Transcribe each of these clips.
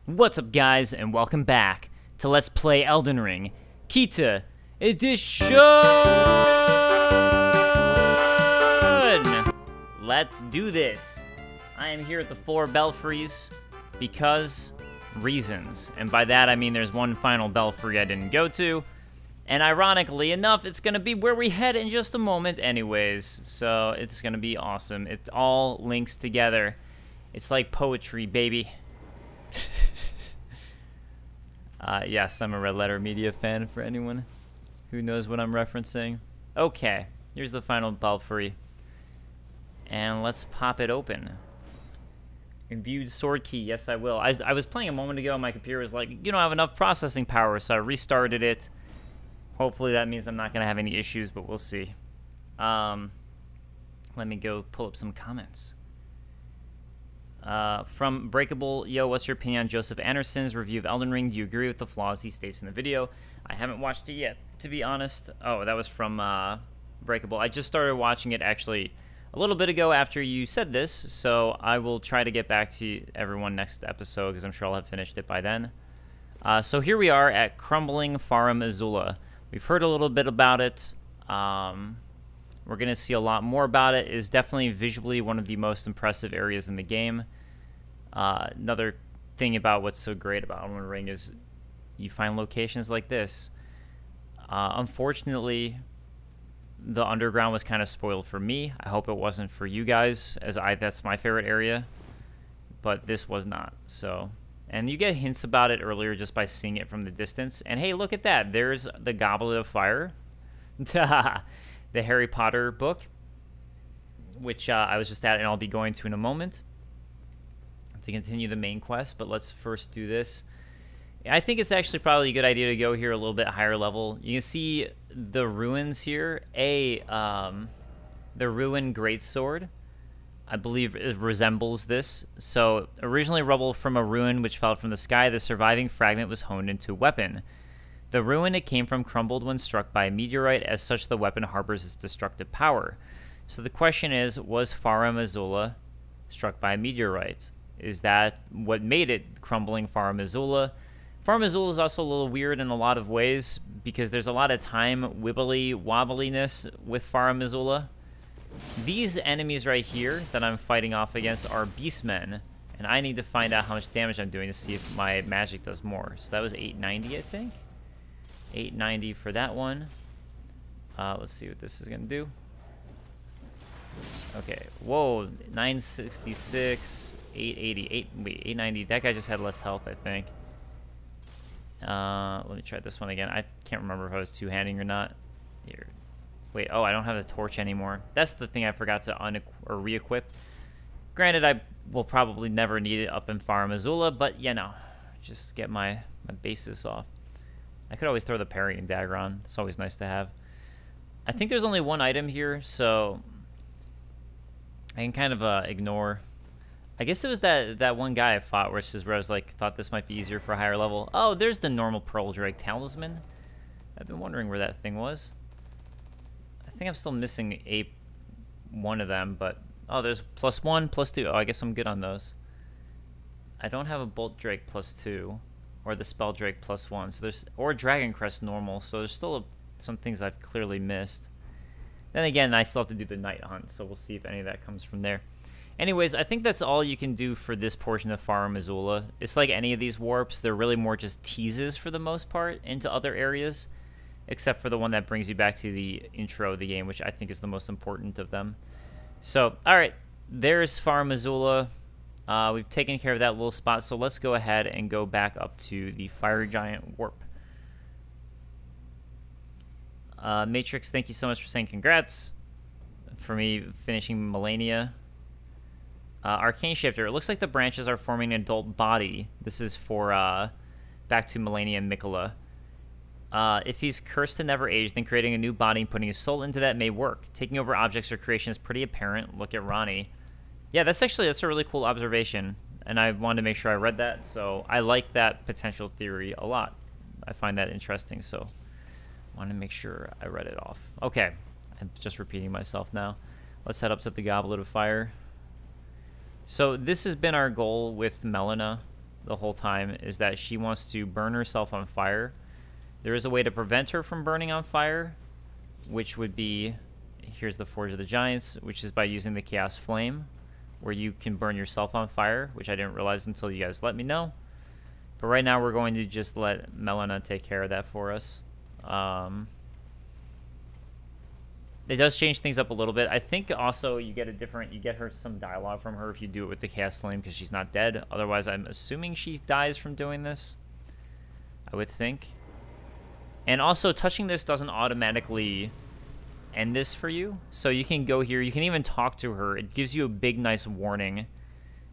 What's up, guys, and welcome back to Let's Play Elden Ring Kita Edition! Let's do this! I am here at the 4 belfries because reasons. And by that I mean there's one final belfry I didn't go to. And ironically enough, it's gonna be where we head in just a moment anyways. So it's gonna be awesome. It all links together. It's like poetry, baby. Yes, I'm a Red Letter Media fan for anyone who knows what I'm referencing. Okay, here's the final belfry. And let's pop it open. Imbued sword key, yes I will. I was playing a moment ago and my computer was like, you don't have enough processing power, so I restarted it. Hopefully that means I'm not going to have any issues, but we'll see. Let me go pull up some comments. From Breakable, yo, what's your opinion on Joseph Anderson's review of Elden Ring? Do you agree with the flaws he states in the video? I haven't watched it yet, to be honest. Oh, that was from Breakable. I just started watching it actually a little bit ago after you said this, so I will try to get back to everyone next episode because I'm sure I'll have finished it by then. So here we are at Crumbling Farum Azula. We've heard a little bit about it. We're going to see a lot more about it. It is definitely visually one of the most impressive areas in the game. Another thing about what's so great about Elden Ring is you find locations like this. Unfortunately, the underground was kind of spoiled for me. I hope it wasn't for you guys, as that's my favorite area. But this was not. So, and you get hints about it earlier just by seeing it from the distance. And hey, look at that. There's the Goblet of Fire. The Harry Potter book, which I was just at and I'll be going to in a moment to continue the main quest, but let's first do this. I think it's actually probably a good idea to go here a little bit higher level. You can see the ruins here. The Ruined Greatsword, I believe it resembles this. So originally rubble from a ruin which fell from the sky, the surviving fragment was honed into a weapon. The ruin it came from crumbled when struck by a meteorite. As such, the weapon harbors its destructive power. So the question is, was Farum Azula struck by a meteorite? Is that what made it Crumbling Farum Azula? Farum Azula is also a little weird in a lot of ways because there's a lot of time wobbliness with Farum Azula. These enemies right here that I'm fighting off against are Beastmen, and I need to find out how much damage I'm doing to see if my magic does more. So that was 890, I think. 890 for that one. Let's see what this is gonna do. Okay, whoa, 966, 888, wait, 890. That guy just had less health, I think. Let me try this one again. I can't remember if I was two-handing or not. Here, wait, oh, I don't have the torch anymore. That's the thing I forgot to re-equip. Granted, I will probably never need it up in Farum Azula, but you know, just get my basis off. I could always throw the parrying dagger on. It's always nice to have. I think there's only one item here, so I can kind of ignore. I guess it was that one guy I fought where I was like, thought this might be easier for a higher level. Oh, there's the normal Pearl Drake Talisman. I've been wondering where that thing was. I think I'm still missing one of them, but oh, there's +1, +2. Oh, I guess I'm good on those. I don't have a Bolt Drake +2. Or the Spell Drake +1, so or Dragon Crest normal, so there's still some things I've clearly missed. Then again, I still have to do the Night Hunt, so we'll see if any of that comes from there. Anyways, I think that's all you can do for this portion of Farum Azula. It's like any of these warps, they're really more just teases for the most part into other areas, except for the one that brings you back to the intro of the game, which I think is the most important of them. So, alright, there's Farum Azula. We've taken care of that little spot, so let's go ahead and go back up to the Fire Giant Warp. Matrix, thank you so much for saying congrats for me finishing Melania. Arcane Shifter, it looks like the branches are forming an adult body. This is for back to Melania and Mikola. If he's cursed to never age, then creating a new body and putting his soul into that may work. Taking over objects or creation is pretty apparent. Look at Ronnie. Yeah, that's a really cool observation, and I wanted to make sure I read that, so I like that potential theory a lot. I find that interesting, so I wanted to make sure I read it off. Okay, I'm just repeating myself now. Let's head up to the Goblet of Fire. So this has been our goal with Melina. the whole time is that she wants to burn herself on fire. There is a way to prevent her from burning on fire, which would be, here's the Forge of the Giants, which is by using the Chaos Flame, where you can burn yourself on fire, which I didn't realize until you guys let me know. But right now we're going to just let Melina take care of that for us. It does change things up a little bit. I think also you get her some dialogue from her if you do it with the Chaos Flame, because she's not dead. Otherwise, I'm assuming she dies from doing this, I would think. And also, touching this doesn't automatically end this for you. So you can go here. You can even talk to her. It gives you a big, nice warning,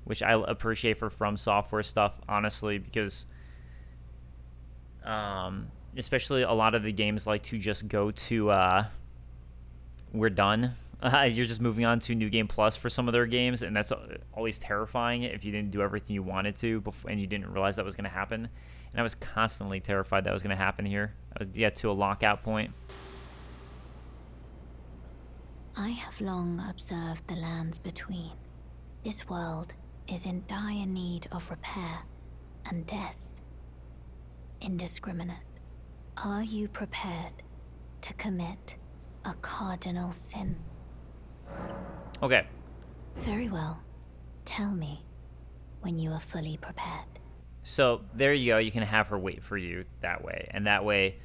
which I appreciate for From Software stuff, honestly, because especially a lot of the games like to just go to we're done. You're just moving on to New Game Plus for some of their games, and that's always terrifying if you didn't do everything you wanted to before, and you didn't realize that was going to happen. And I was constantly terrified that was going to happen here. I was get to a lockout point. I have long observed the lands between. This world is in dire need of repair and death. Indiscriminate. Are you prepared to commit a cardinal sin? Okay. Very well. Tell me when you are fully prepared. So there you go. You can have her wait for you that way. And that way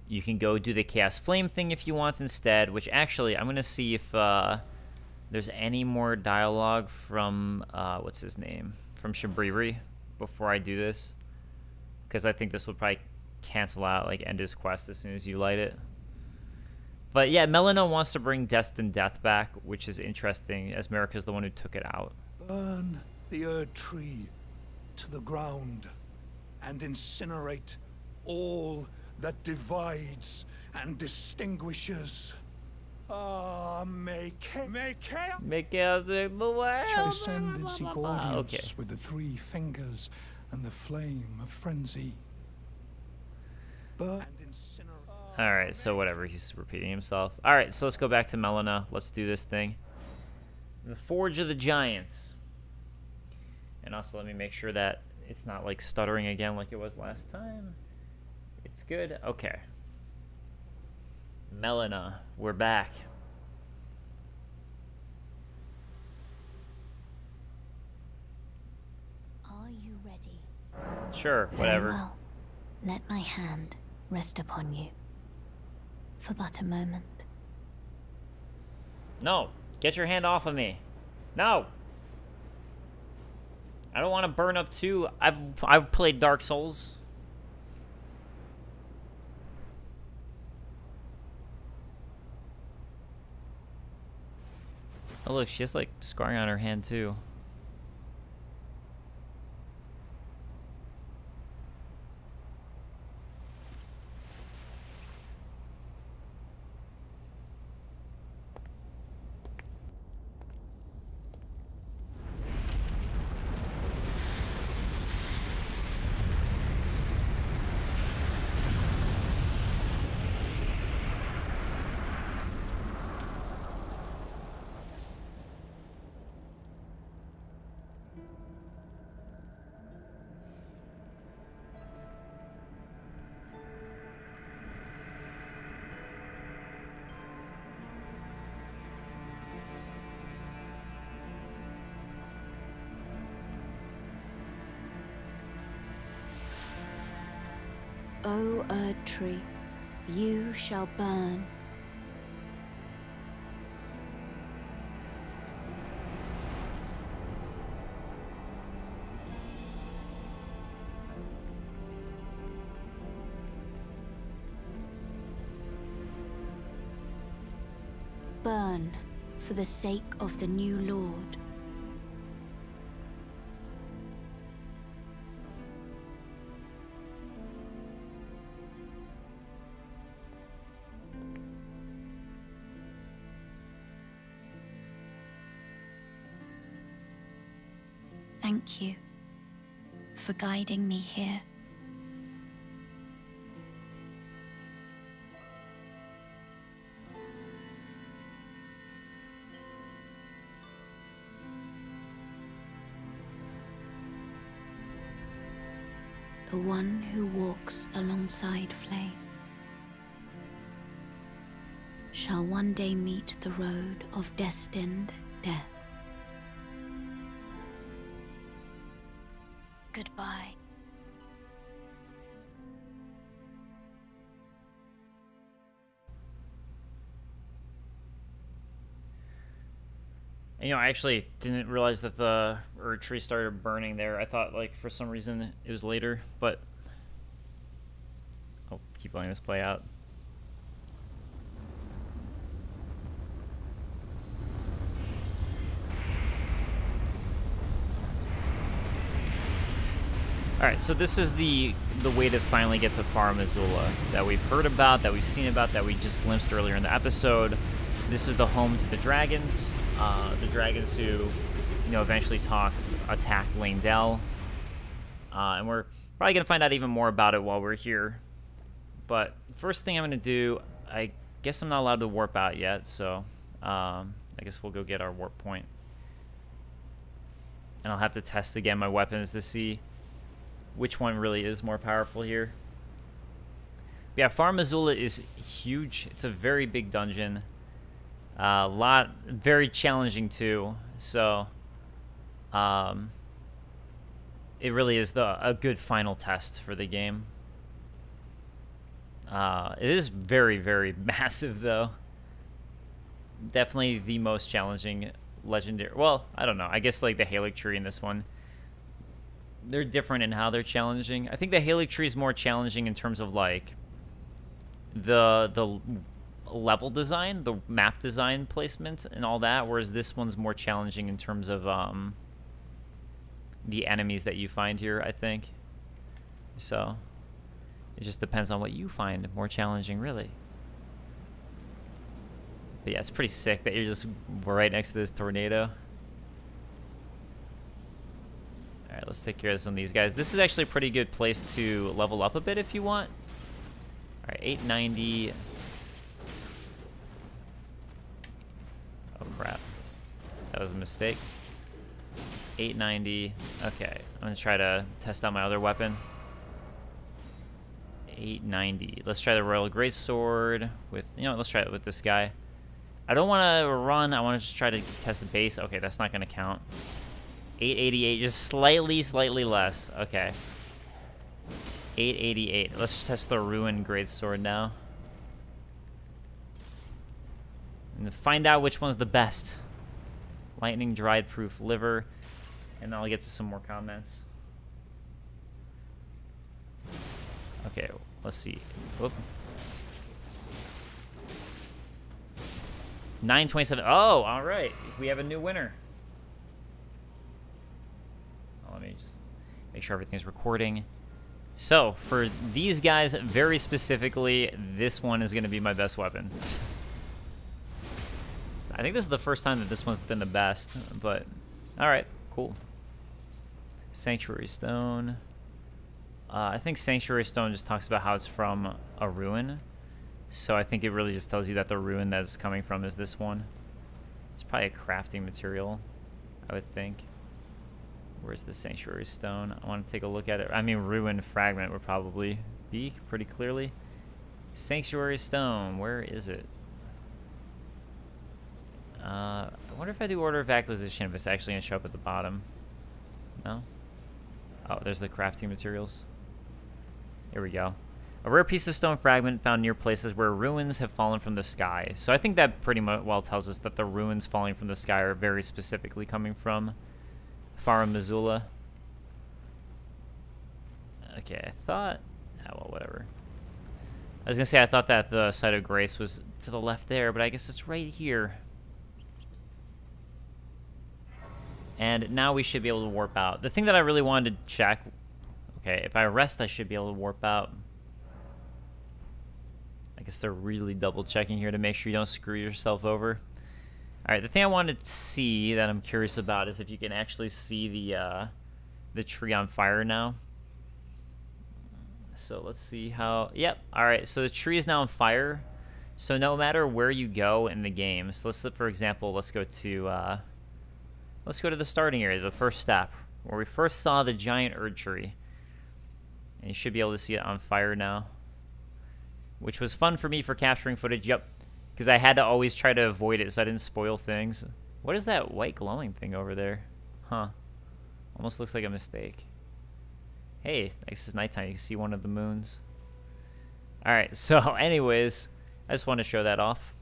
you can go do the Chaos Flame thing if you want instead, which actually I'm going to see if there's any more dialogue from, what's his name? From Shabriri before I do this. Because I think this would probably cancel out, like, end his quest as soon as you light it. But yeah, Melina wants to bring Destined Death back, which is interesting, as Marika's the one who took it out. Burn the Erd Tree to the ground and incinerate all that divides and distinguishes. Make chaos in the world. Descend and seek audience with the three fingers and the flame of frenzy. Burn and incinerate. Alright, so whatever, he's repeating himself. Alright, so let's go back to Melina. Let's do this thing. The Forge of the Giants. And also let me make sure that it's not like stuttering again like it was last time. It's good. Okay. Melina, we're back. Are you ready? Sure, whatever. Very well. Let my hand rest upon you. For but a moment. No, get your hand off of me. No. I don't want to burn up too. I've played Dark Souls. Oh look, she has like scarring on her hand too. O Erd Tree, you shall burn. Burn for the sake of the new Lord. Thank you for guiding me here. the one who walks alongside flame, shall one day meet the road of destined death. Goodbye. You know, I actually didn't realize that the Erd tree started burning there. I thought, like, for some reason it was later, but I'll keep letting this play out. Alright, so this is the way to finally get to Farum Azula that we've heard about, that we've seen about, that we just glimpsed earlier in the episode. This is the home to the dragons who, you know, eventually attack Lane-Del. And we're probably going to find out even more about it while we're here. But first thing I'm going to do, I guess I'm not allowed to warp out yet, so I guess we'll go get our warp point. And I'll have to test again my weapons to see which one really is more powerful here. But yeah, Farum Azula is huge. It's a very big dungeon. Very challenging too. So, it really is a good final test for the game. It is very, very massive though. Definitely the most challenging legendary. Well, I don't know. I guess like the Halic tree in this one, they're different in how they're challenging. I think the Halic tree is more challenging in terms of like the level design, the map design placement and all that, whereas this one's more challenging in terms of the enemies that you find here, I think. So it just depends on what you find more challenging, really. But yeah, it's pretty sick that you're just right next to this tornado. Alright, let's take care of some of these guys. This is actually a pretty good place to level up a bit if you want. Alright, 890. Oh crap. That was a mistake. 890. Okay, I'm gonna try to test out my other weapon. 890. Let's try the Royal Greatsword with, you know, let's try it with this guy. I don't want to run. I want to just try to test the base. Okay, that's not gonna count. 888, just slightly less. Okay. 888. Let's test the Ruined Greatsword now. And find out which one's the best. Lightning, dried proof liver. And then I'll get to some more comments. Okay, let's see. Whoop. 927. Oh, all right. We have a new winner. Let me just make sure everything's recording. So, for these guys, very specifically, this one is going to be my best weapon. I think this is the first time that this one's been the best, but alright, cool. Sanctuary Stone. I think Sanctuary Stone just talks about how it's from a ruin. So I think it really just tells you that the ruin that's coming from is this one. It's probably a crafting material, I would think. Where's the Sanctuary Stone? I want to take a look at it. I mean, Ruined Fragment would probably be pretty clearly. Sanctuary Stone, where is it? I wonder if I do Order of Acquisition, if it's actually going to show up at the bottom. No? Oh, there's the crafting materials. Here we go. A rare piece of stone fragment found near places where ruins have fallen from the sky. So I think that pretty much well tells us that the ruins falling from the sky are very specifically coming from Farum Azula. Okay, I thought... Oh, well, whatever. I was going to say I thought that the Site of Grace was to the left there, but I guess it's right here. And now we should be able to warp out. The thing that I really wanted to check... Okay, if I rest, I should be able to warp out. I guess they're really double-checking here to make sure you don't screw yourself over. Alright, the thing I wanted to see that I'm curious about is if you can actually see the tree on fire now. So let's see how... Yep, alright, so the tree is now on fire. So no matter where you go in the game... So let's, for example, let's go to the starting area, the first step, where we first saw the giant Erd tree. And you should be able to see it on fire now. Which was fun for me for capturing footage, yep. Because I had to always try to avoid it so I didn't spoil things. What is that white glowing thing over there? Huh. Almost looks like a mistake. Hey, this is nighttime. You can see one of the moons. Alright, so anyways, I just wanted to show that off.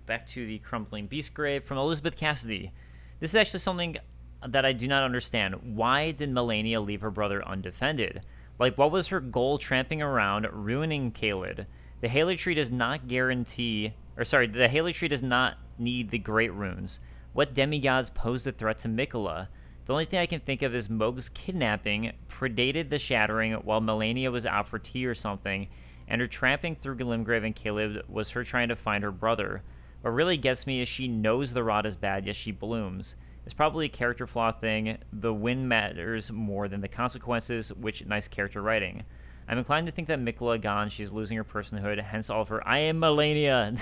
Back to the Crumbling Beast Grave from Elizabeth Cassidy. This is actually something that I do not understand. Why did Melania leave her brother undefended? Like, what was her goal tramping around, ruining Caelid? The Haley Tree does not guarantee... Or, sorry, the Haley Tree does not need the Great Runes. What demigods pose the threat to Miquella? The only thing I can think of is Mohg's kidnapping predated the Shattering while Melania was out for tea or something, and her tramping through Limgrave and Caelid was her trying to find her brother. What really gets me is she knows the rot is bad, yet she blooms. It's probably a character flaw thing. The win matters more than the consequences, which nice character writing. I'm inclined to think that Miquella gone, she's losing her personhood, hence all of her I am Melania.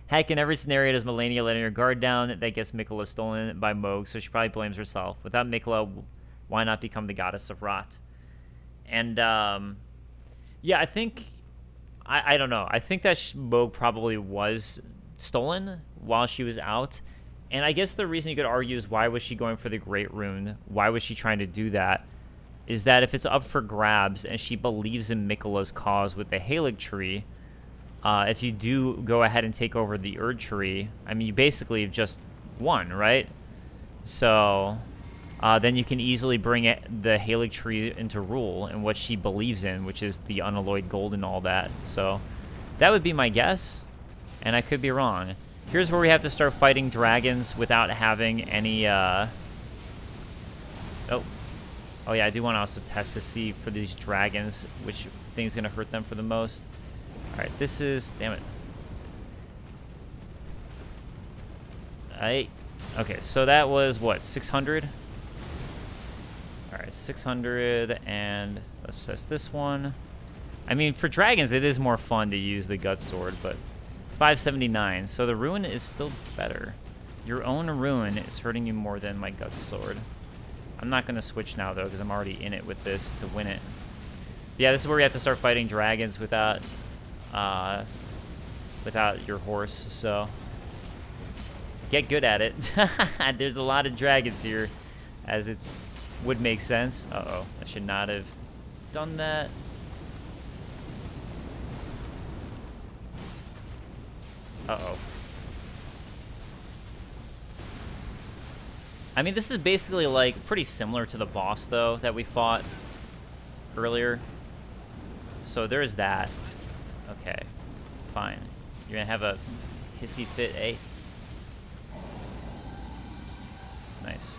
Heck, in every scenario does Melania letting her guard down that gets Miquella stolen by Mohg, so she probably blames herself. Without Miquella, why not become the goddess of rot? And, yeah, I think, I don't know. I think that Mohg probably was stolen while she was out. And I guess the reason you could argue is why was she going for the Great Rune? Why was she trying to do that? Is that if it's up for grabs and she believes in Miquella's cause with the Halig Tree, if you do go ahead and take over the Erd Tree, I mean, you basically have just won, right? So then you can easily bring the Halig Tree into rule and what she believes in, which is the unalloyed gold and all that. So that would be my guess, and I could be wrong. Here's where we have to start fighting dragons without having any, Oh yeah, I do want to also test to see for these dragons which thing's going to hurt them for the most. Alright, this is... Damn it. Okay, so that was, what, 600? Alright, 600, and let's test this one. I mean, for dragons, it is more fun to use the gut sword, but... 579, so the Ruin is still better. Your own Ruin is hurting you more than my gut sword. I'm not going to switch now, though, because I'm already in it with this to win it. Yeah, this is where we have to start fighting dragons without your horse, so... Get good at it. There's a lot of dragons here, as it would make sense. Uh-oh, I should not have done that. Uh-oh. I mean, this is basically, like, pretty similar to the boss, though, that we fought earlier. So there is that. Okay, fine. You're gonna have a hissy fit, eh? Nice.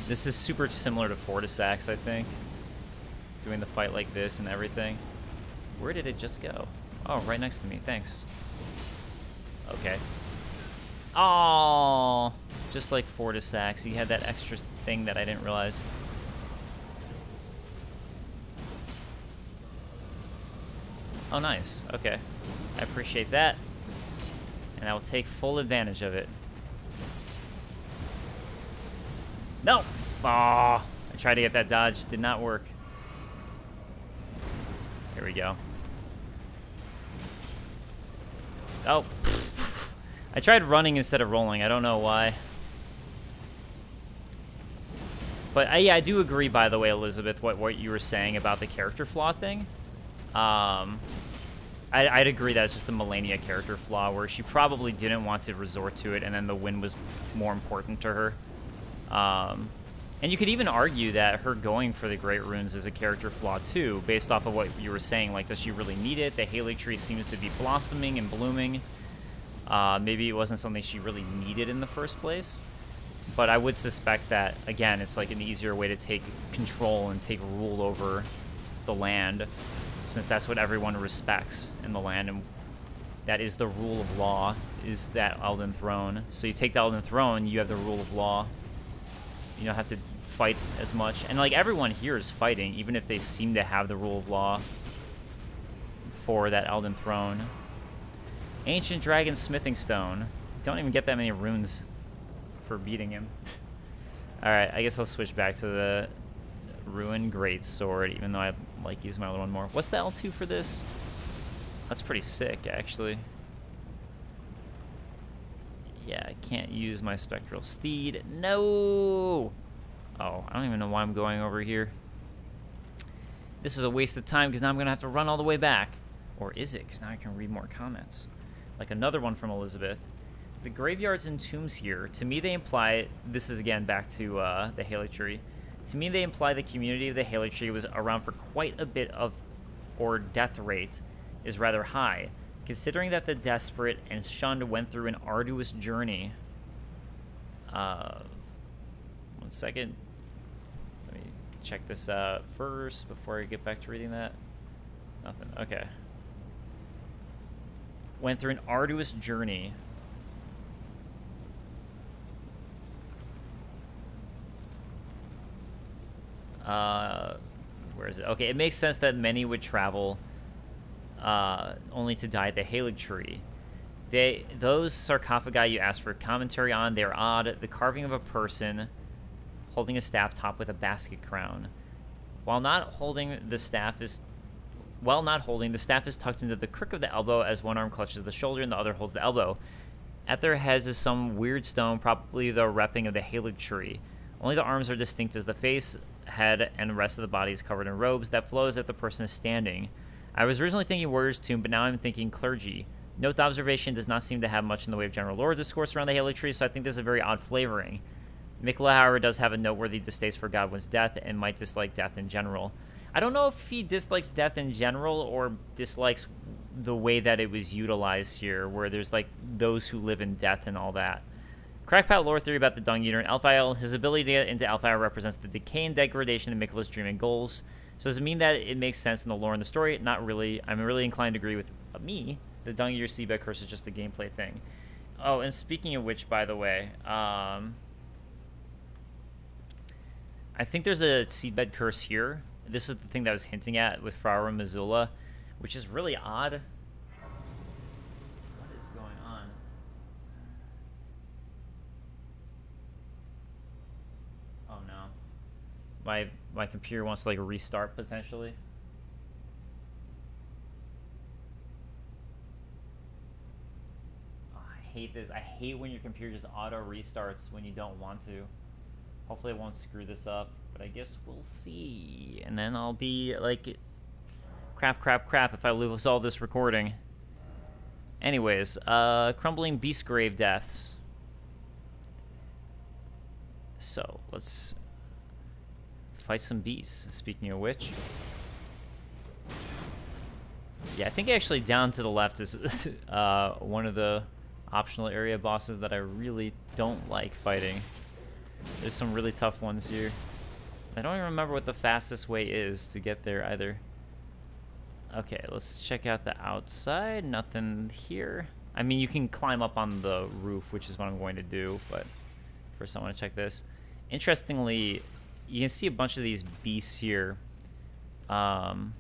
This is super similar to Fortisax, I think. Doing the fight like this and everything. Where did it just go? Oh, right next to me. Thanks. Okay. Oh, just like Fortisax, you had that extra thing that I didn't realize. Oh, nice. Okay. I appreciate that. And I will take full advantage of it. No! Aw, I tried to get that dodge. Did not work. Here we go. Oh. I tried running instead of rolling. I don't know why. But yeah, I do agree, by the way, Elizabeth, what you were saying about the character flaw thing. I'd agree that it's just a Melania character flaw where she probably didn't want to resort to it, and then the win was more important to her. And you could even argue that her going for the Great Runes is a character flaw too, based off of what you were saying. Like, does she really need it? The Halig Tree seems to be blossoming and blooming. Maybe it wasn't something she really needed in the first place. But I would suspect that, again, it's like an easier way to take control and take rule over the land, since that's what everyone respects in the land, and that is the rule of law, is that Elden Throne. So you take the Elden Throne, you have the rule of law. You don't have to fight as much. And, like, everyone here is fighting, even if they seem to have the rule of law for that Elden Throne. Ancient Dragon Smithing Stone. Don't even get that many runes for beating him. Alright, I guess I'll switch back to the Ruined Greatsword, even though I like using my other one more. What's the L2 for this? That's pretty sick, actually. Yeah, I can't use my Spectral Steed. No! Oh, I don't even know why I'm going over here. This is a waste of time, because now I'm going to have to run all the way back. Or is it? Because now I can read more comments. Like another one from Elizabeth. The graveyards and tombs here, to me they imply, this is again back to the Haley Tree. To me they imply the community of the Haley Tree was around for quite a bit of, or death rate is rather high, considering that the desperate and shunned went through an arduous journey. 1 second. Let me check this out first before I get back to reading that. Nothing. Okay. Went through an arduous journey. Where is it? Okay, it makes sense that many would travel only to die at the Halig Tree. Those sarcophagi you asked for commentary on, they're odd. The carving of a person holding a staff topped with a basket crown. While not holding, the staff is tucked into the crook of the elbow as one arm clutches the shoulder and the other holds the elbow. At their heads is some weird stone, probably the repping of the Halig Tree. Only the arms are distinct as the face, head, and the rest of the body is covered in robes that flow as if the person is standing. I was originally thinking warrior's tomb, but now I'm thinking clergy. Note the observation does not seem to have much in the way of general lore discourse around the Halig Tree, so I think this is a very odd flavoring. Mikla, however, does have a noteworthy distaste for Godwin's death and might dislike death in general. I don't know if he dislikes death in general or dislikes the way that it was utilized here, where there's like those who live in death and all that. Crackpot lore theory about the Dung Eater and Elfile. His ability to get into Elfile represents the decay and degradation of Mikla's dream and goals. So does it mean that it makes sense in the lore and the story? Not really. I'm really inclined to agree with me. The Dung Eater Seabed curse is just a gameplay thing. Oh, and speaking of which, by the way, I think there's a seedbed curse here. This is the thing that I was hinting at with Farum Azula, which is really odd. What is going on? Oh no. My computer wants to like restart potentially. Oh, I hate this. I hate when your computer just auto restarts when you don't want to. Hopefully it won't screw this up, but I guess we'll see. And then I'll be like, crap if I lose all this recording. Anyways, Crumbling Beastgrave Deaths. So, let's fight some beasts, speaking of which. Yeah, I think actually down to the left is one of the optional area bosses that I really don't like fighting. There's some really tough ones here. I don't even remember what the fastest way is to get there either. Okay, let's check out the outside. Nothing here. I mean, you can climb up on the roof, which is what I'm going to do, but first I want to check this. Interestingly, you can see a bunch of these beasts here with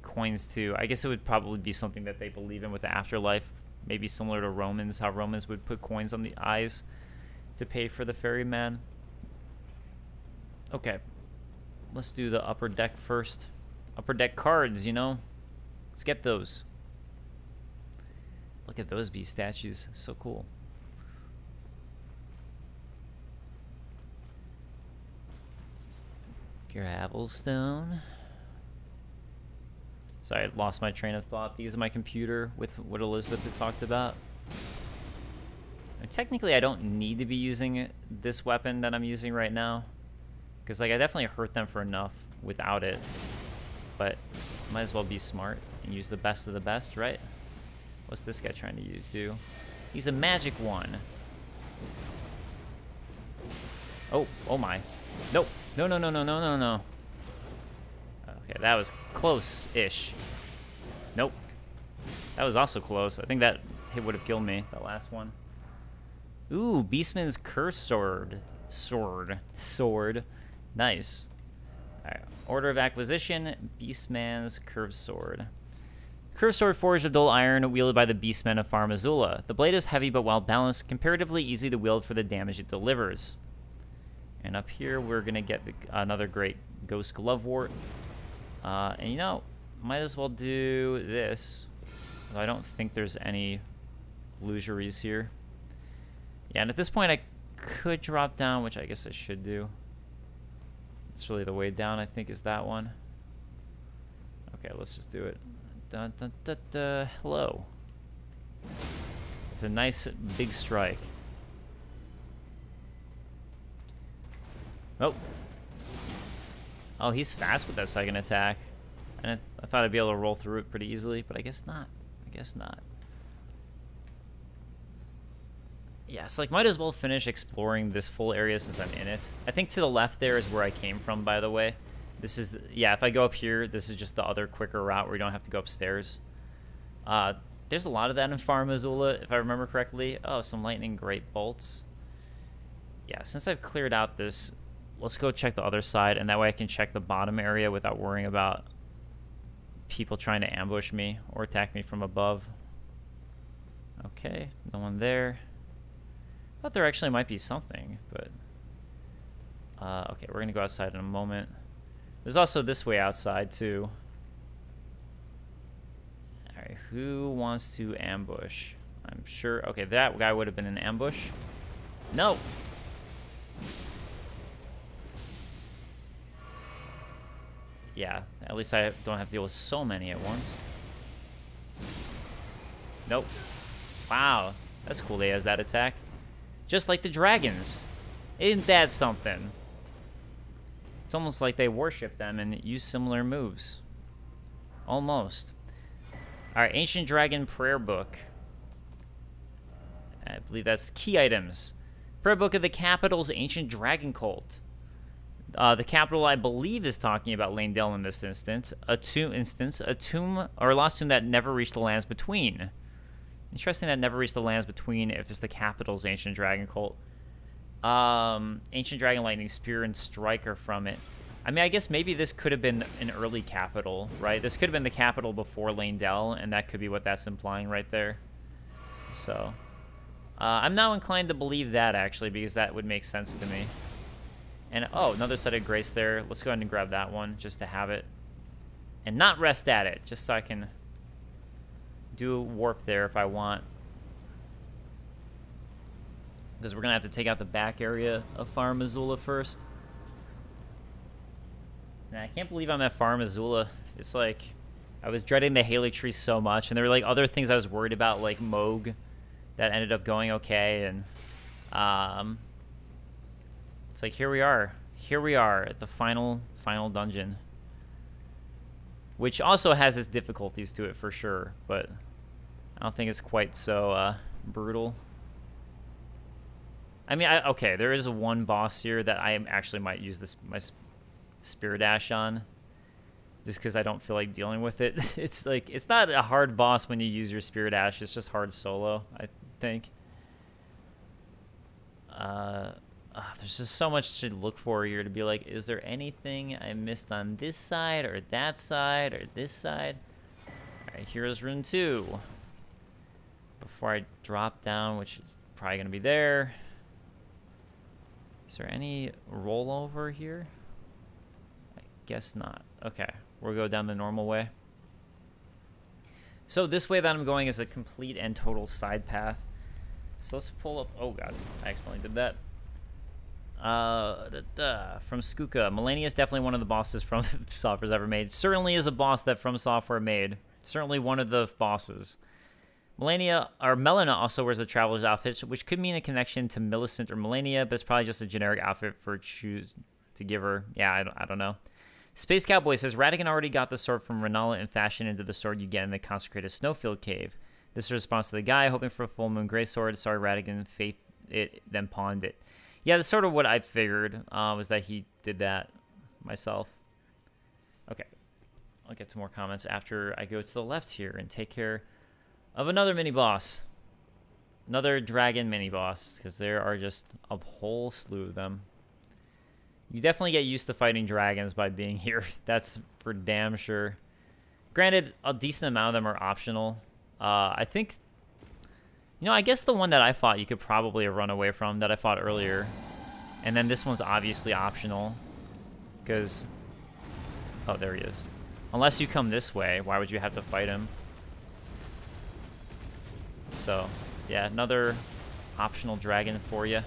coins too. I guess it would probably be something that they believe in with the afterlife, maybe similar to Romans, how Romans would put coins on the eyes to pay for the ferryman. Okay, let's do the upper deck first. Upper deck cards, you know? Let's get those. Look at those beast statues, so cool. Gravelstone. Sorry, I lost my train of thought. These are my computer with what Elizabeth had talked about. And technically, I don't need to be using this weapon that I'm using right now, because like I definitely hurt them for enough without it. But might as well be smart and use the best of the best, right? What's this guy trying to do? He's a magic one. Oh my. Nope. No. Okay, that was close-ish. Nope. That was also close. I think that hit would have killed me, that last one. Ooh, Beastman's Curse Sword. Sword. Nice. Alright, Order of Acquisition, Beastman's Curved Sword. Curved sword forged of dull iron, wielded by the Beastman of Farum Azula. The blade is heavy but well balanced, comparatively easy to wield for the damage it delivers. And up here, we're going to get another great Ghost Glovewort. And you know, might as well do this. I don't think there's any illusories here. Yeah, and at this point, I could drop down, which I guess I should do. It's really the way down, I think, is that one. Okay, let's just do it. Dun, dun, dun, dun. Hello. With a nice big strike. Oh. Oh, he's fast with that second attack. And I thought I'd be able to roll through it pretty easily, but I guess not. I guess not. Yeah, so like might as well finish exploring this full area since I'm in it. I think to the left there is where I came from, by the way. This is, yeah, if I go up here, this is just the other quicker route where you don't have to go upstairs. There's a lot of that in Farum Azula, if I remember correctly. Oh, some lightning great bolts. Yeah, since I've cleared out this, let's go check the other side, and that way I can check the bottom area without worrying about people trying to ambush me or attack me from above. Okay, no one there. I thought there actually might be something, but... okay, we're going to go outside in a moment. There's also this way outside, too. Alright, who wants to ambush? I'm sure... Okay, that guy would have been an ambush. No! Yeah, at least I don't have to deal with so many at once. Nope. Wow, that's cool that he has that attack. Just like the dragons. Isn't that something? It's almost like they worship them and use similar moves. Almost. Alright, Ancient Dragon Prayer Book. I believe that's key items. Prayer Book of the Capital's Ancient Dragon Cult. The capital, I believe, is talking about Leyndell in this instance. A tomb, or a lost tomb that never reached the lands between. Interesting that never reached the lands between if it's the capital's Ancient Dragon Cult. Ancient Dragon Lightning Spear and Striker from it. I mean, I guess maybe this could have been an early capital, right? This could have been the capital before Leyndell, and that could be what that's implying right there. So, I'm now inclined to believe that, actually, because that would make sense to me. And, oh, another set of grace there. Let's go ahead and grab that one, just to have it. And not rest at it, just so I can do a warp there if I want. Because we're going to have to take out the back area of Farum Azula first. Nah, I can't believe I'm at Farum Azula. It's like, I was dreading the Haley Tree so much, and there were like other things I was worried about, like Moog, that ended up going okay, and it's like here we are at the final dungeon, which also has its difficulties to it for sure, but I don't think it's quite so brutal. I mean, okay, there is one boss here that I actually might use my Spirit Dash on, just because I don't feel like dealing with it. It's like, it's not a hard boss when you use your Spirit Dash, it's just hard solo, I think. There's just so much to look for here to be like, is there anything I missed on this side, or that side, or this side? Alright, here's Rune 2. Before I drop down, which is probably going to be there. Is there any rollover here? I guess not. Okay, we'll go down the normal way. So this way that I'm going is a complete and total side path. So let's pull up... Oh god, I accidentally did that. From Skuka. Melania is definitely one of the bosses From Software's ever made. Certainly is a boss that From Software made. Certainly one of the bosses. Melina also wears a traveler's outfit, which could mean a connection to Millicent or Melania, but it's probably just a generic outfit for choose to give her. Yeah, I don't know. Space Cowboy says, Radigan already got the sword from Renala and fashioned into the sword you get in the consecrated Snowfield Cave. This is a response to the guy hoping for a full moon greatsword. Sorry, Radigan faith it, then pawned it. Yeah, that's sort of what I figured, was that he did that myself. Okay, I'll get to more comments after I go to the left here and take care of another mini-boss. Another dragon mini-boss, because there are just a whole slew of them. You definitely get used to fighting dragons by being here. That's for damn sure. Granted, a decent amount of them are optional. I think... You know, I guess the one that I fought you could probably have run away from that I fought earlier. And then this one's obviously optional. Because... Oh, there he is. Unless you come this way, why would you have to fight him? So, yeah, another optional dragon for you.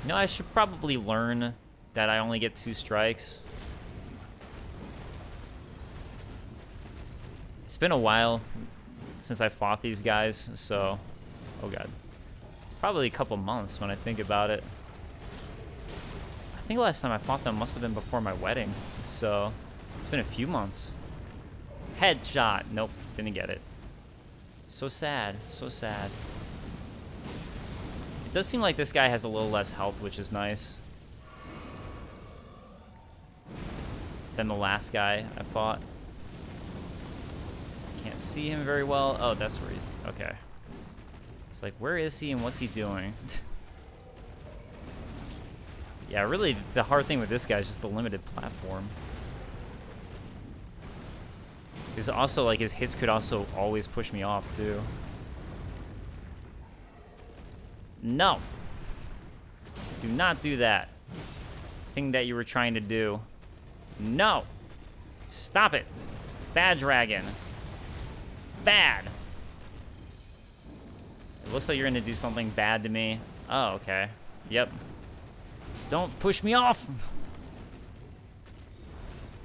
You know, I should probably learn that I only get 2 strikes. It's been a while since I fought these guys, so... Oh, God. Probably a couple months when I think about it. I think last time I fought them must have been before my wedding, so... It's been a few months. Headshot! Nope, didn't get it. So sad, so sad. It does seem like this guy has a little less health, which is nice. Than the last guy I fought. Can't see him very well. Oh, that's where he's... Okay. It's like, where is he and what's he doing? Yeah, really, the hard thing with this guy is just the limited platform. Because also, like, his hits could also always push me off, too. No. Do not do that. Thing that you were trying to do. No. Stop it. Bad dragon. Bad. It looks like you're going to do something bad to me. Oh, okay. Yep. Don't push me off.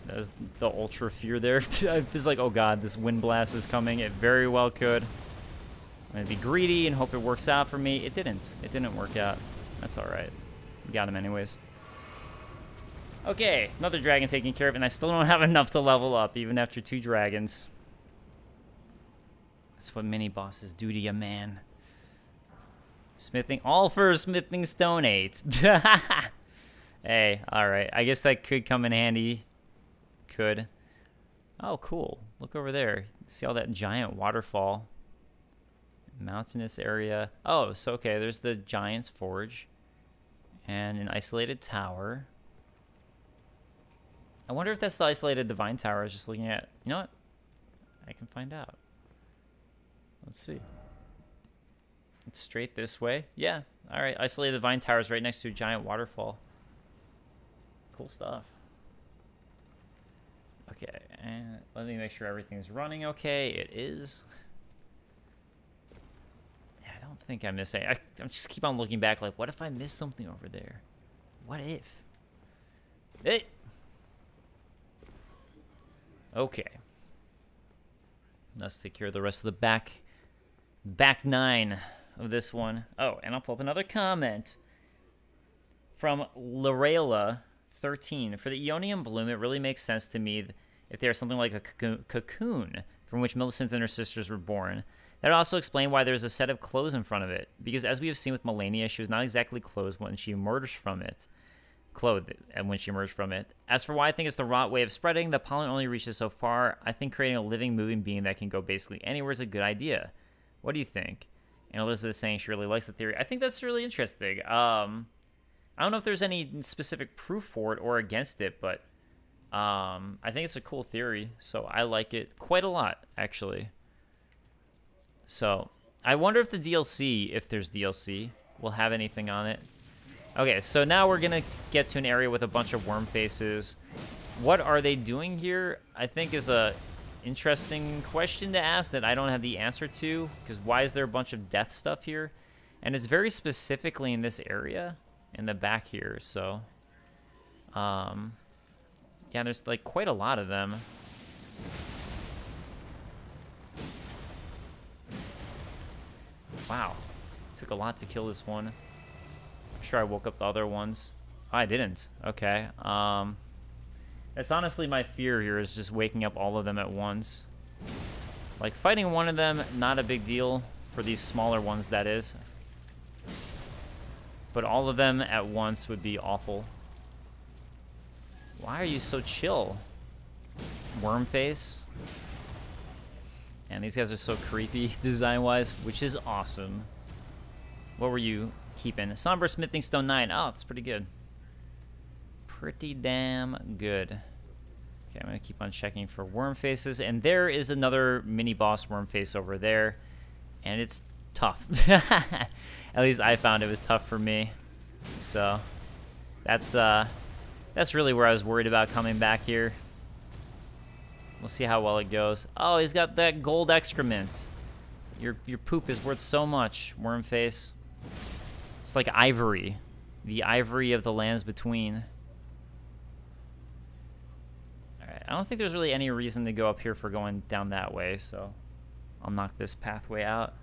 That was the ultra fear there. I was like, oh god, this wind blast is coming. It very well could. I'm gonna be greedy and hope it works out for me. It didn't. It didn't work out. That's alright. We got him anyways. Okay, another dragon taken care of, and I still don't have enough to level up, even after 2 dragons. That's what mini bosses do to you, man. Smithing, all for smithing stone 8. Hey, alright. I guess that could come in handy. Could. Oh, cool. Look over there. See all that giant waterfall. Mountainous area. Oh, so okay, there's the Giant's Forge. And an isolated tower. I wonder if that's the isolated divine tower I was just looking at. You know what? I can find out. Let's see. It's straight this way. Yeah. Alright, isolated divine tower is right next to a giant waterfall. Cool stuff. Okay, and let me make sure everything's running okay. It is. Yeah, I don't think I missed anything. I just keep on looking back like, what if I missed something over there? What if? Hey! Okay. Let's take care of the rest of the back 9 of this one. Oh, and I'll pull up another comment from Lorela13. For the Ionian Bloom, it really makes sense to me if they are something like a cocoon from which Millicent and her sisters were born. That would also explain why there's a set of clothes in front of it, because as we have seen with Melania, she was not exactly clothed when she emerged from it. Clothed when she emerged from it. As for why I think it's the rot way of spreading, the pollen only reaches so far. I think creating a living, moving being that can go basically anywhere is a good idea. What do you think? And Elizabeth is saying she really likes the theory. I think that's really interesting. I don't know if there's any specific proof for it or against it, but I think it's a cool theory, so I like it quite a lot, actually. So, I wonder if the DLC, if there's DLC, will have anything on it. Okay, so now we're going to get to an area with a bunch of worm faces. What are they doing here? I think is a interesting question to ask that I don't have the answer to, because why is there a bunch of death stuff here? And it's very specifically in this area, in the back here, so... yeah, there's like quite a lot of them. Wow. Took a lot to kill this one. I'm sure I woke up the other ones. Oh, I didn't. Okay. That's honestly my fear here, is just waking up all of them at once. Like, fighting one of them, not a big deal. For these smaller ones, that is. But all of them at once would be awful. Why are you so chill? Worm face. And these guys are so creepy design-wise, which is awesome. What were you keeping? Somber Smithing Stone 9. Oh, that's pretty good. Pretty damn good. Okay, I'm going to keep on checking for worm faces. And there is another mini-boss worm face over there. And it's tough. At least I found it was tough for me. So, That's really where I was worried about coming back here. We'll see how well it goes. Oh, he's got that gold excrement. Your poop is worth so much, worm face. It's like ivory. The ivory of the lands between. Alright, I don't think there's really any reason to go up here for going down that way, so I'll knock this pathway out.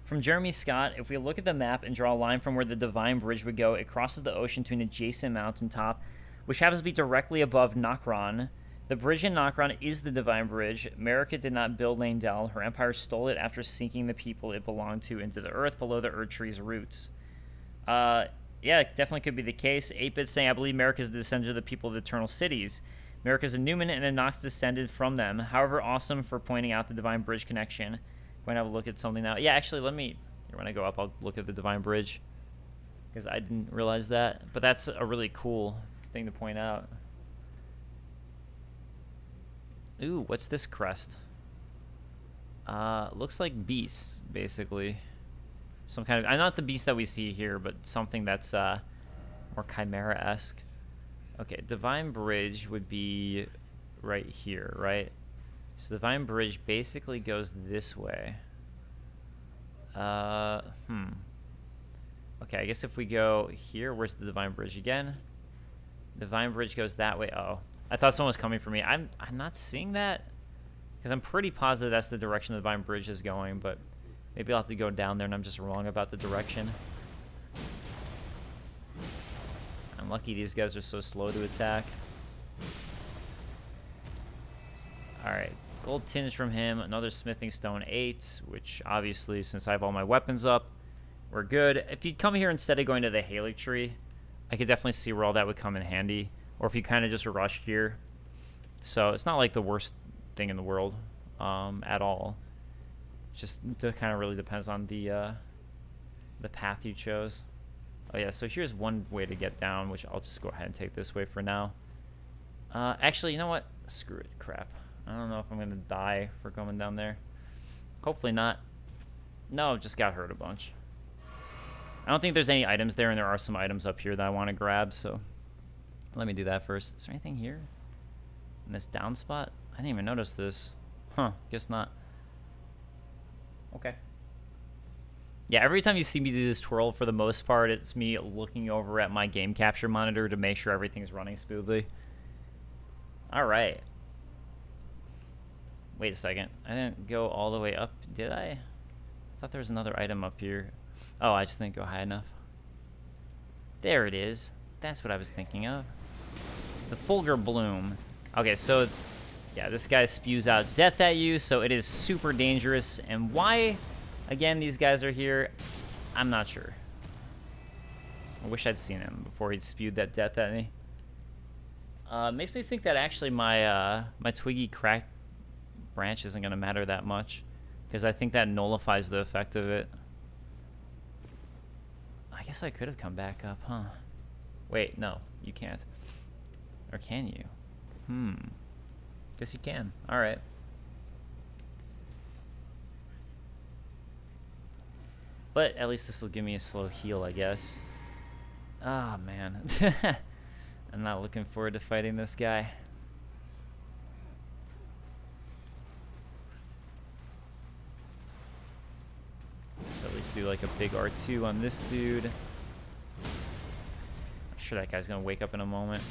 From Jeremy Scott, if we look at the map and draw a line from where the Divine Bridge would go, it crosses the ocean to an adjacent mountaintop, which happens to be directly above Nokron. The bridge in Nokron is the Divine Bridge. America did not build Leyndell. Her empire stole it after sinking the people it belonged to into the earth below the Erd Tree's roots. Yeah, it definitely could be the case. 8-Bit saying, I believe America is the descendant of the people of the Eternal Cities. America is a Newman and a Nox descended from them. However, awesome for pointing out the Divine Bridge connection. Going to have a look at something now. Yeah, actually, when I go up, I'll look at the Divine Bridge. Because I didn't realize that. But that's a really cool thing to point out. Ooh, what's this crest? Looks like beasts, basically. Some kind of... not the beast that we see here, but something that's more Chimera-esque. Okay, Divine Bridge would be right here, right? So the Divine Bridge basically goes this way. Okay, I guess if we go here, where's the Divine Bridge again? Divine Bridge goes that way. Oh, I thought someone was coming for me. I'm not seeing that because I'm pretty positive that's the direction the Divine Bridge is going, but maybe I'll have to go down there and I'm just wrong about the direction. I'm lucky these guys are so slow to attack. Alright, gold tinge from him, another smithing stone 8, which obviously, since I have all my weapons up, we're good. If you'd come here instead of going to the Halic tree, I could definitely see where all that would come in handy. Or if you kind of just rushed here. So it's not like the worst thing in the world at all. Just kind of really depends on the path you chose. Oh yeah, so here's one way to get down, which I'll just go ahead and take this way for now. Actually, you know what? Screw it. Crap. I don't know if I'm going to die for going down there. Hopefully not. No, just got hurt a bunch. I don't think there's any items there, and there are some items up here that I want to grab, so let me do that first. Is there anything here? In this down spot? I didn't even notice this. Huh, guess not. Okay. Yeah, every time you see me do this twirl, for the most part, it's me looking over at my game capture monitor to make sure everything's running smoothly. Alright. Wait a second. I didn't go all the way up, did I? I thought there was another item up here. Oh, I just didn't go high enough. There it is. That's what I was thinking of. The Fulgur Bloom. Okay, so, yeah, this guy spews out death at you, so it is super dangerous. And why, again, these guys are here, I'm not sure. I wish I'd seen him before he spewed that death at me. Makes me think that actually my my twiggy cracked branch isn't going to matter that much, because I think that nullifies the effect of it. I guess I could have come back up, huh? Wait, no, you can't. Or can you? Guess you can. Alright. But at least this will give me a slow heal, I guess. Ah, man. I'm not looking forward to fighting this guy. Let's at least do like a big R2 on this dude. I'm sure that guy's gonna wake up in a moment.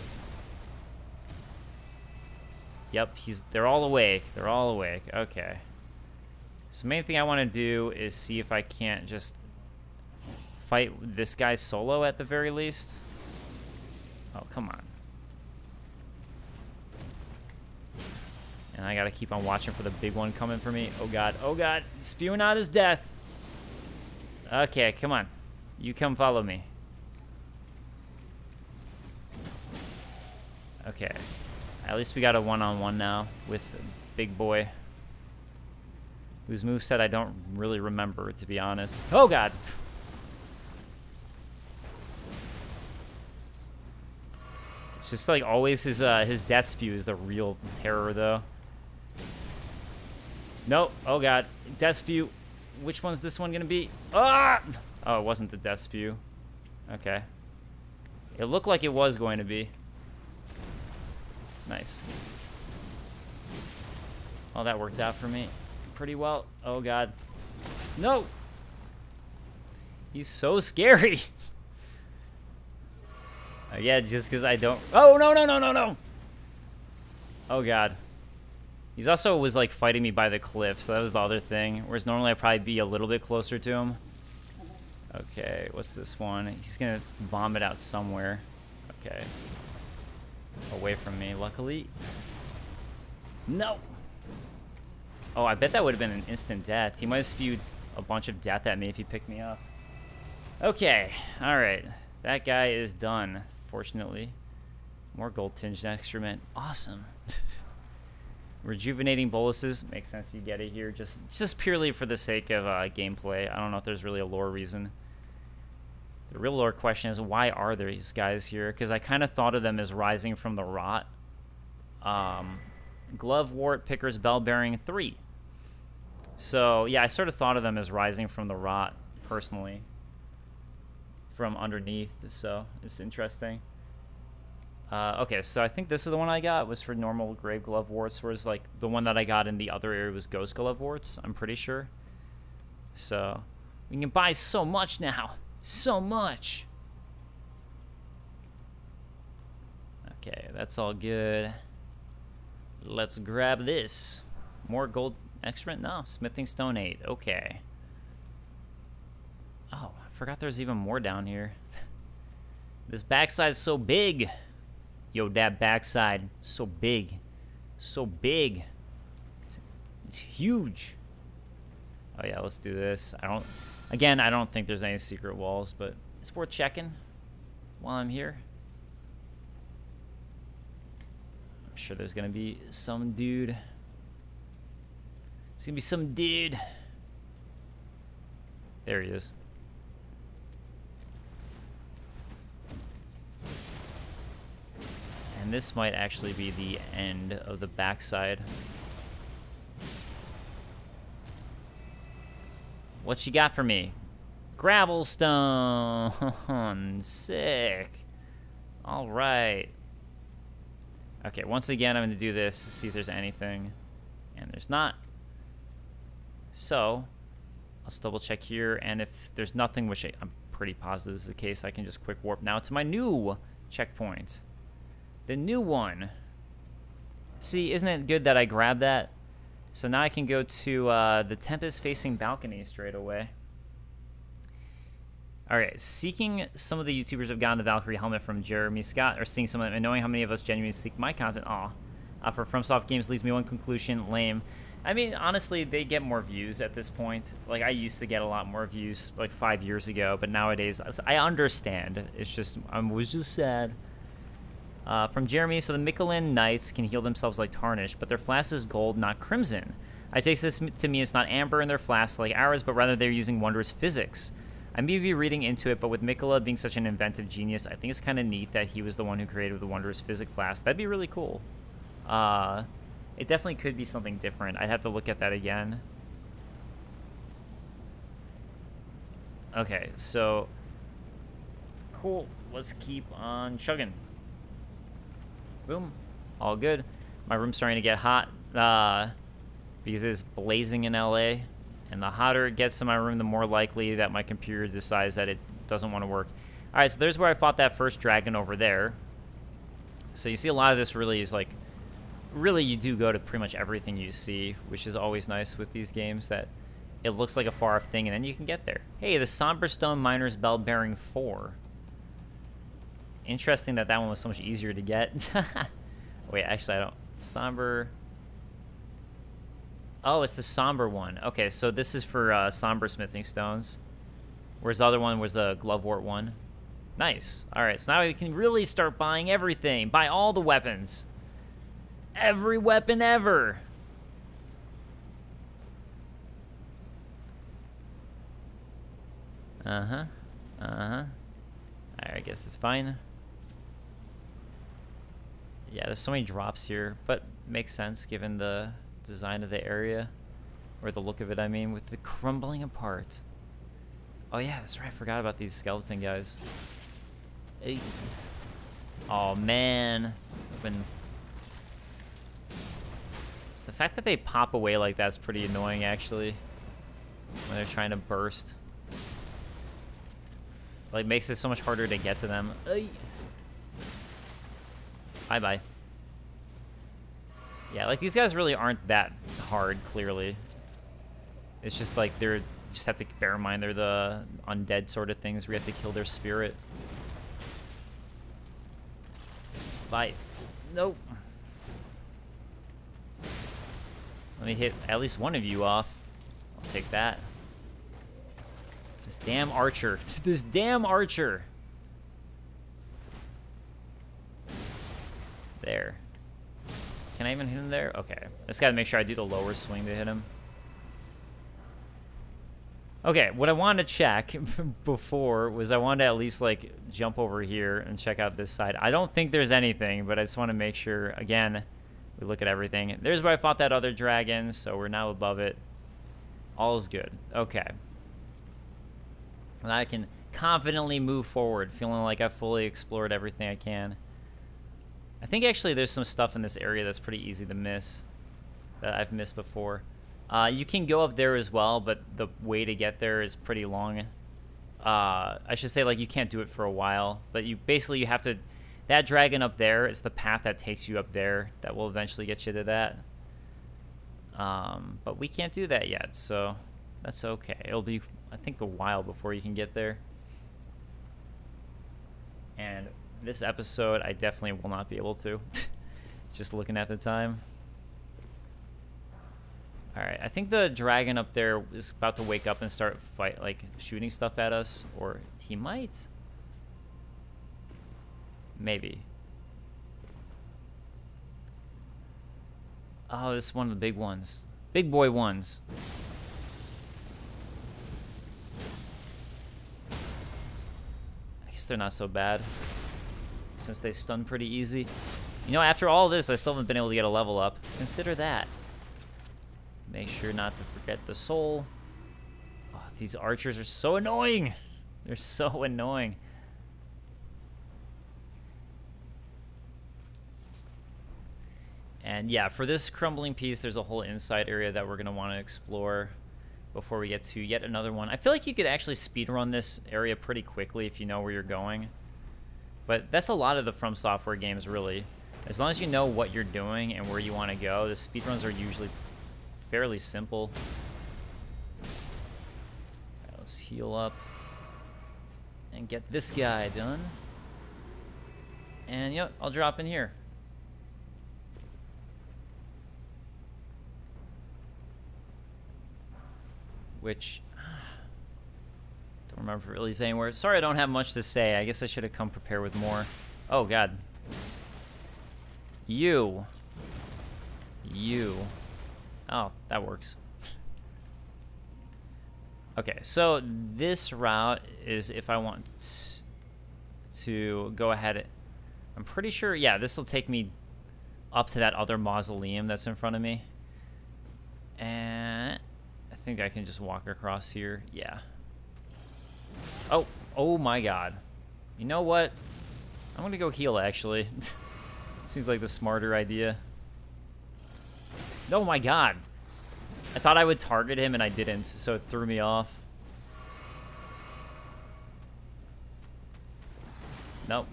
Yep, they're all awake. They're all awake. Okay. So the main thing I want to do is see if I can't just fight this guy solo at the very least. Oh, come on. And I gotta keep on watching for the big one coming for me. Oh god, oh god, spewing out his death. Okay, come on. You come follow me. Okay. At least we got a one-on-one now with Big Boy, whose moveset I don't really remember, to be honest. Oh god! It's just like always his death spew is the real terror, though. Nope. Oh god. Death spew. Which one's this one gonna be? Ah! Oh, it wasn't the death spew. Okay. It looked like it was going to be. Nice. Oh, that worked out for me pretty well. Oh, God. No! He's so scary. Yeah, just because I don't... Oh, no, no, no, no, no! Oh, God. He's also was, like, fighting me by the cliff, so that was the other thing. Whereas normally I'd probably be a little bit closer to him. Okay, what's this one? He's gonna vomit out somewhere. Okay. Away from me, luckily. No! Oh, I bet that would have been an instant death. He might have spewed a bunch of death at me if he picked me up. Okay, alright. That guy is done, fortunately. More gold-tinged excrement. Awesome. Rejuvenating boluses. Makes sense you get it here. Just purely for the sake of gameplay. I don't know if there's really a lore reason. The real lore question is, why are there these guys here? Because I kind of thought of them as rising from the rot. Glovewort, Picker's Bellbearing 3. So, yeah, I sort of thought of them as rising from the rot, personally. From underneath, so it's interesting. Okay, so I think this is the one I got was for normal grave gloveworts, whereas like the one that I got in the other area was ghost gloveworts, I'm pretty sure. So we can buy so much now. So much. Okay, that's all good. Let's grab this. More gold excrement? No, smithing stone 8. Okay. Oh, I forgot there's even more down here. This backside's so big. Yo, that backside, so big. So big. It's huge. Oh yeah, let's do this. I don't think there's any secret walls, but it's worth checking while I'm here. I'm sure there's gonna be some dude. There's gonna be some dude. There he is. And this might actually be the end of the backside. What you got for me? Gravelstone. Sick. All right. Okay, once again, I'm going to do this to see if there's anything. And there's not. So, let's double check here. And if there's nothing, which I'm pretty positive is the case, I can just quick warp now to my new checkpoint. The new one. See, isn't it good that I grabbed that? So now I can go to the Tempest-facing balcony straight away. Alright, seeking some of the YouTubers have gotten the Valkyrie helmet from Jeremy Scott, or seeing some of them, and knowing how many of us genuinely seek my content. For FromSoft Games leads me one conclusion, lame. I mean, honestly, they get more views at this point. Like, I used to get a lot more views, like, 5 years ago, but nowadays, I understand. It's just, I was just sad. From Jeremy, so the Michelin Knights can heal themselves like tarnish, but their flask is gold, not crimson. I take this to mean it's not amber in their flasks like ours, but rather they're using wondrous physics. I may be reading into it, but with Mikola being such an inventive genius, I think it's kind of neat that he was the one who created the wondrous physic flask. That'd be really cool. It definitely could be something different. I'd have to look at that again. Okay, so cool. Let's keep on chugging. Boom. All good. My room's starting to get hot because it's blazing in LA. And the hotter it gets in my room, the more likely that my computer decides that it doesn't want to work. All right, so there's where I fought that first dragon over there. So you see a lot of this really is like, really you do go to pretty much everything you see, which is always nice with these games, that it looks like a far-off thing and then you can get there. Hey, the Somberstone Miner's Bell Bearing 4. Interesting that that one was so much easier to get. Wait, actually, I don't... Somber... Oh, it's the somber one. Okay, so this is for somber smithing stones. Whereas the other one was the glovewort one. Nice. Alright, so now we can really start buying everything. Buy all the weapons. Every weapon ever. Uh-huh. Uh-huh. Alright, I guess it's fine. Yeah, there's so many drops here, but makes sense given the design of the area, or the look of it, I mean, with the crumbling apart. Oh yeah, that's right. I forgot about these skeleton guys. Hey. Oh man. The fact that they pop away like that's pretty annoying, actually. When they're trying to burst. Like, makes it so much harder to get to them. Bye-bye. Yeah, like, these guys really aren't that hard, clearly. It's just, like, you just have to bear in mind they're the undead sort of things where you have to kill their spirit. Bye. Nope. Let me hit at least one of you off. I'll take that. This damn archer. This damn archer. There. Can I even hit him there? Okay. I just gotta make sure I do the lower swing to hit him. Okay, what I wanted to check before was I wanted to at least, like, jump over here and check out this side. I don't think there's anything, but I just want to make sure, again, we look at everything. There's where I fought that other dragon, so we're now above it. All is good. Okay. And I can confidently move forward, feeling like I've fully explored everything I can. I think actually there's some stuff in this area that's pretty easy to miss, that I've missed before. You can go up there as well, but the way to get there is pretty long. I should say, like, you can't do it for a while, but you have to... That dragon up there is the path that takes you up there that will eventually get you to that. But we can't do that yet, so that's okay. It'll be, I think, a while before you can get there. And this episode, I definitely will not be able to. Just looking at the time. Alright, I think the dragon up there is about to wake up and start shooting stuff at us. Or he might. Maybe. Oh, this is one of the big ones. Big boy ones. I guess they're not so bad, since they stun pretty easy. You know, after all this, I still haven't been able to get a level up. Consider that. Make sure not to forget the soul. Oh, these archers are so annoying. They're so annoying. And yeah, for this crumbling piece, there's a whole inside area that we're going to want to explore before we get to yet another one. I feel like you could actually speedrun this area pretty quickly if you know where you're going. But that's a lot of the From Software games, really. As long as you know what you're doing and where you want to go, the speedruns are usually fairly simple. Right, let's heal up and get this guy done. And yep, I'll drop in here. Which, don't remember really saying words. Sorry I don't have much to say. I guess I should have come prepared with more. Oh, God. You. Oh, that works. Okay, so this route is if I want to go ahead. I'm pretty sure, yeah, this will take me up to that other mausoleum that's in front of me. And I think I can just walk across here. Yeah. Oh my God. You know what? I'm gonna go heal, actually. Seems like the smarter idea. Oh my God. I thought I would target him and I didn't, so it threw me off. Nope.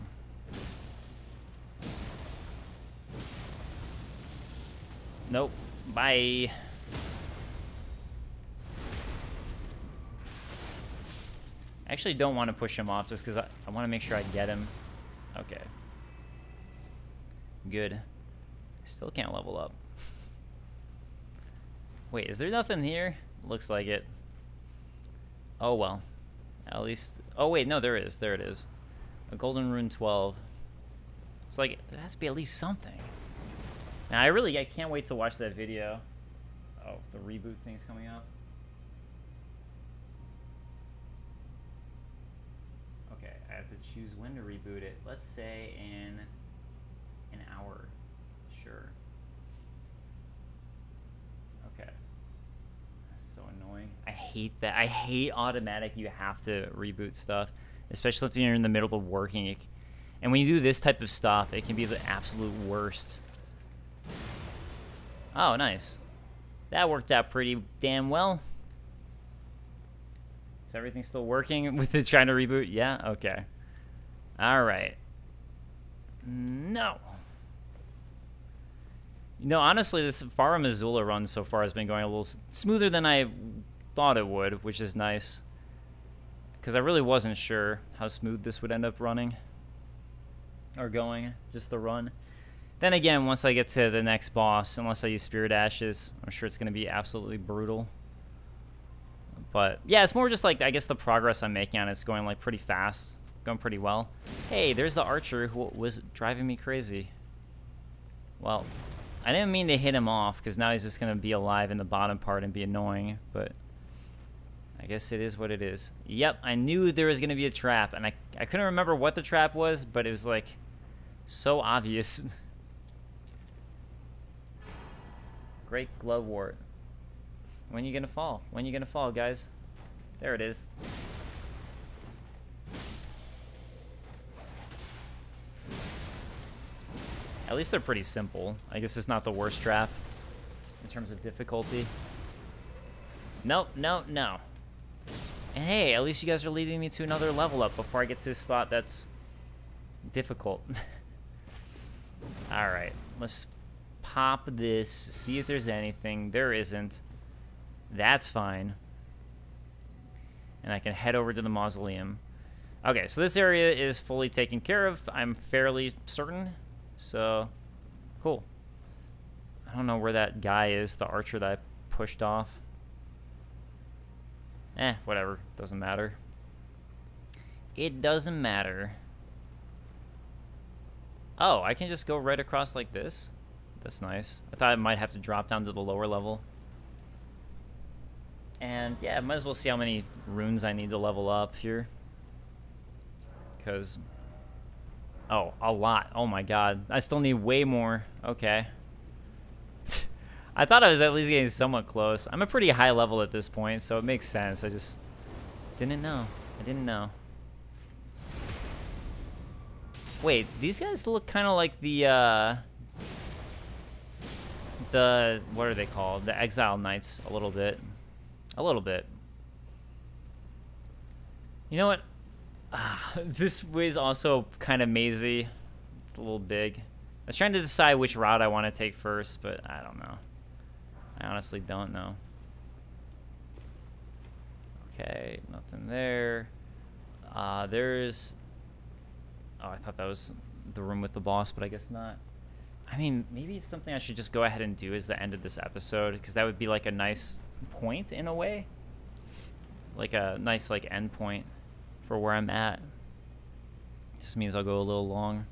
Nope. Bye. I actually don't want to push him off just because I want to make sure I get him. Okay. Good. Still can't level up. Wait, is there nothing here? Looks like it. Oh, well. At least... Oh, wait, no, there is. There it is. A Golden Rune 12. It's like, there has to be at least something. Now, I can't wait to watch that video. Oh, the reboot thing's coming up. Okay, I have to choose when to reboot it. Let's say in an hour. Sure. Okay. That's so annoying. I hate that. I hate automatic. You have to reboot stuff, especially if you're in the middle of working. And when you do this type of stuff, it can be the absolute worst. Oh, nice. That worked out pretty damn well. Is everything still working with it trying to reboot? Yeah? Okay. Alright. No. You know, honestly, this Farum Azula run so far has been going a little smoother than I thought it would, which is nice. Because I really wasn't sure how smooth this would end up running. Or going, just the run. Then again, once I get to the next boss, unless I use Spirit Ashes, I'm sure it's going to be absolutely brutal. But yeah, it's more just like, I guess the progress I'm making on it's going like pretty fast. Going pretty well. Hey, there's the archer who was driving me crazy. Well, I didn't mean to hit him off, because now he's just going to be alive in the bottom part and be annoying, but I guess it is what it is. Yep, I knew there was going to be a trap, and I couldn't remember what the trap was, but it was like so obvious. Great Glovewort. When you gonna fall? When you gonna fall, guys? There it is. At least they're pretty simple. I guess it's not the worst trap in terms of difficulty. Nope, no, no. And hey, at least you guys are leading me to another level up before I get to a spot that's difficult. Alright, let's pop this, see if there's anything. There isn't. That's fine. And I can head over to the mausoleum. Okay, so this area is fully taken care of, I'm fairly certain. So, cool. I don't know where that guy is, the archer that I pushed off. Whatever. Doesn't matter. It doesn't matter. Oh, I can just go right across like this? That's nice. I thought I might have to drop down to the lower level. And, yeah, I might as well see how many runes I need to level up here. Because... oh, a lot. Oh my god. I still need way more. Okay. I thought I was at least getting somewhat close. I'm a pretty high level at this point, so it makes sense. I just didn't know. I didn't know. Wait, these guys look kind of like the what are they called? The Exile Knights a little bit. A little bit. You know what? This way is also kind of mazy. It's a little big. I was trying to decide which route I want to take first, but I don't know. I honestly don't know. Okay, nothing there. There's... oh, I thought that was the room with the boss, but I guess not. I mean, maybe it's something I should just go ahead and do as the end of this episode, because that would be like a nice point in a way. Like a nice like end point for where I'm at. Just means I'll go a little long.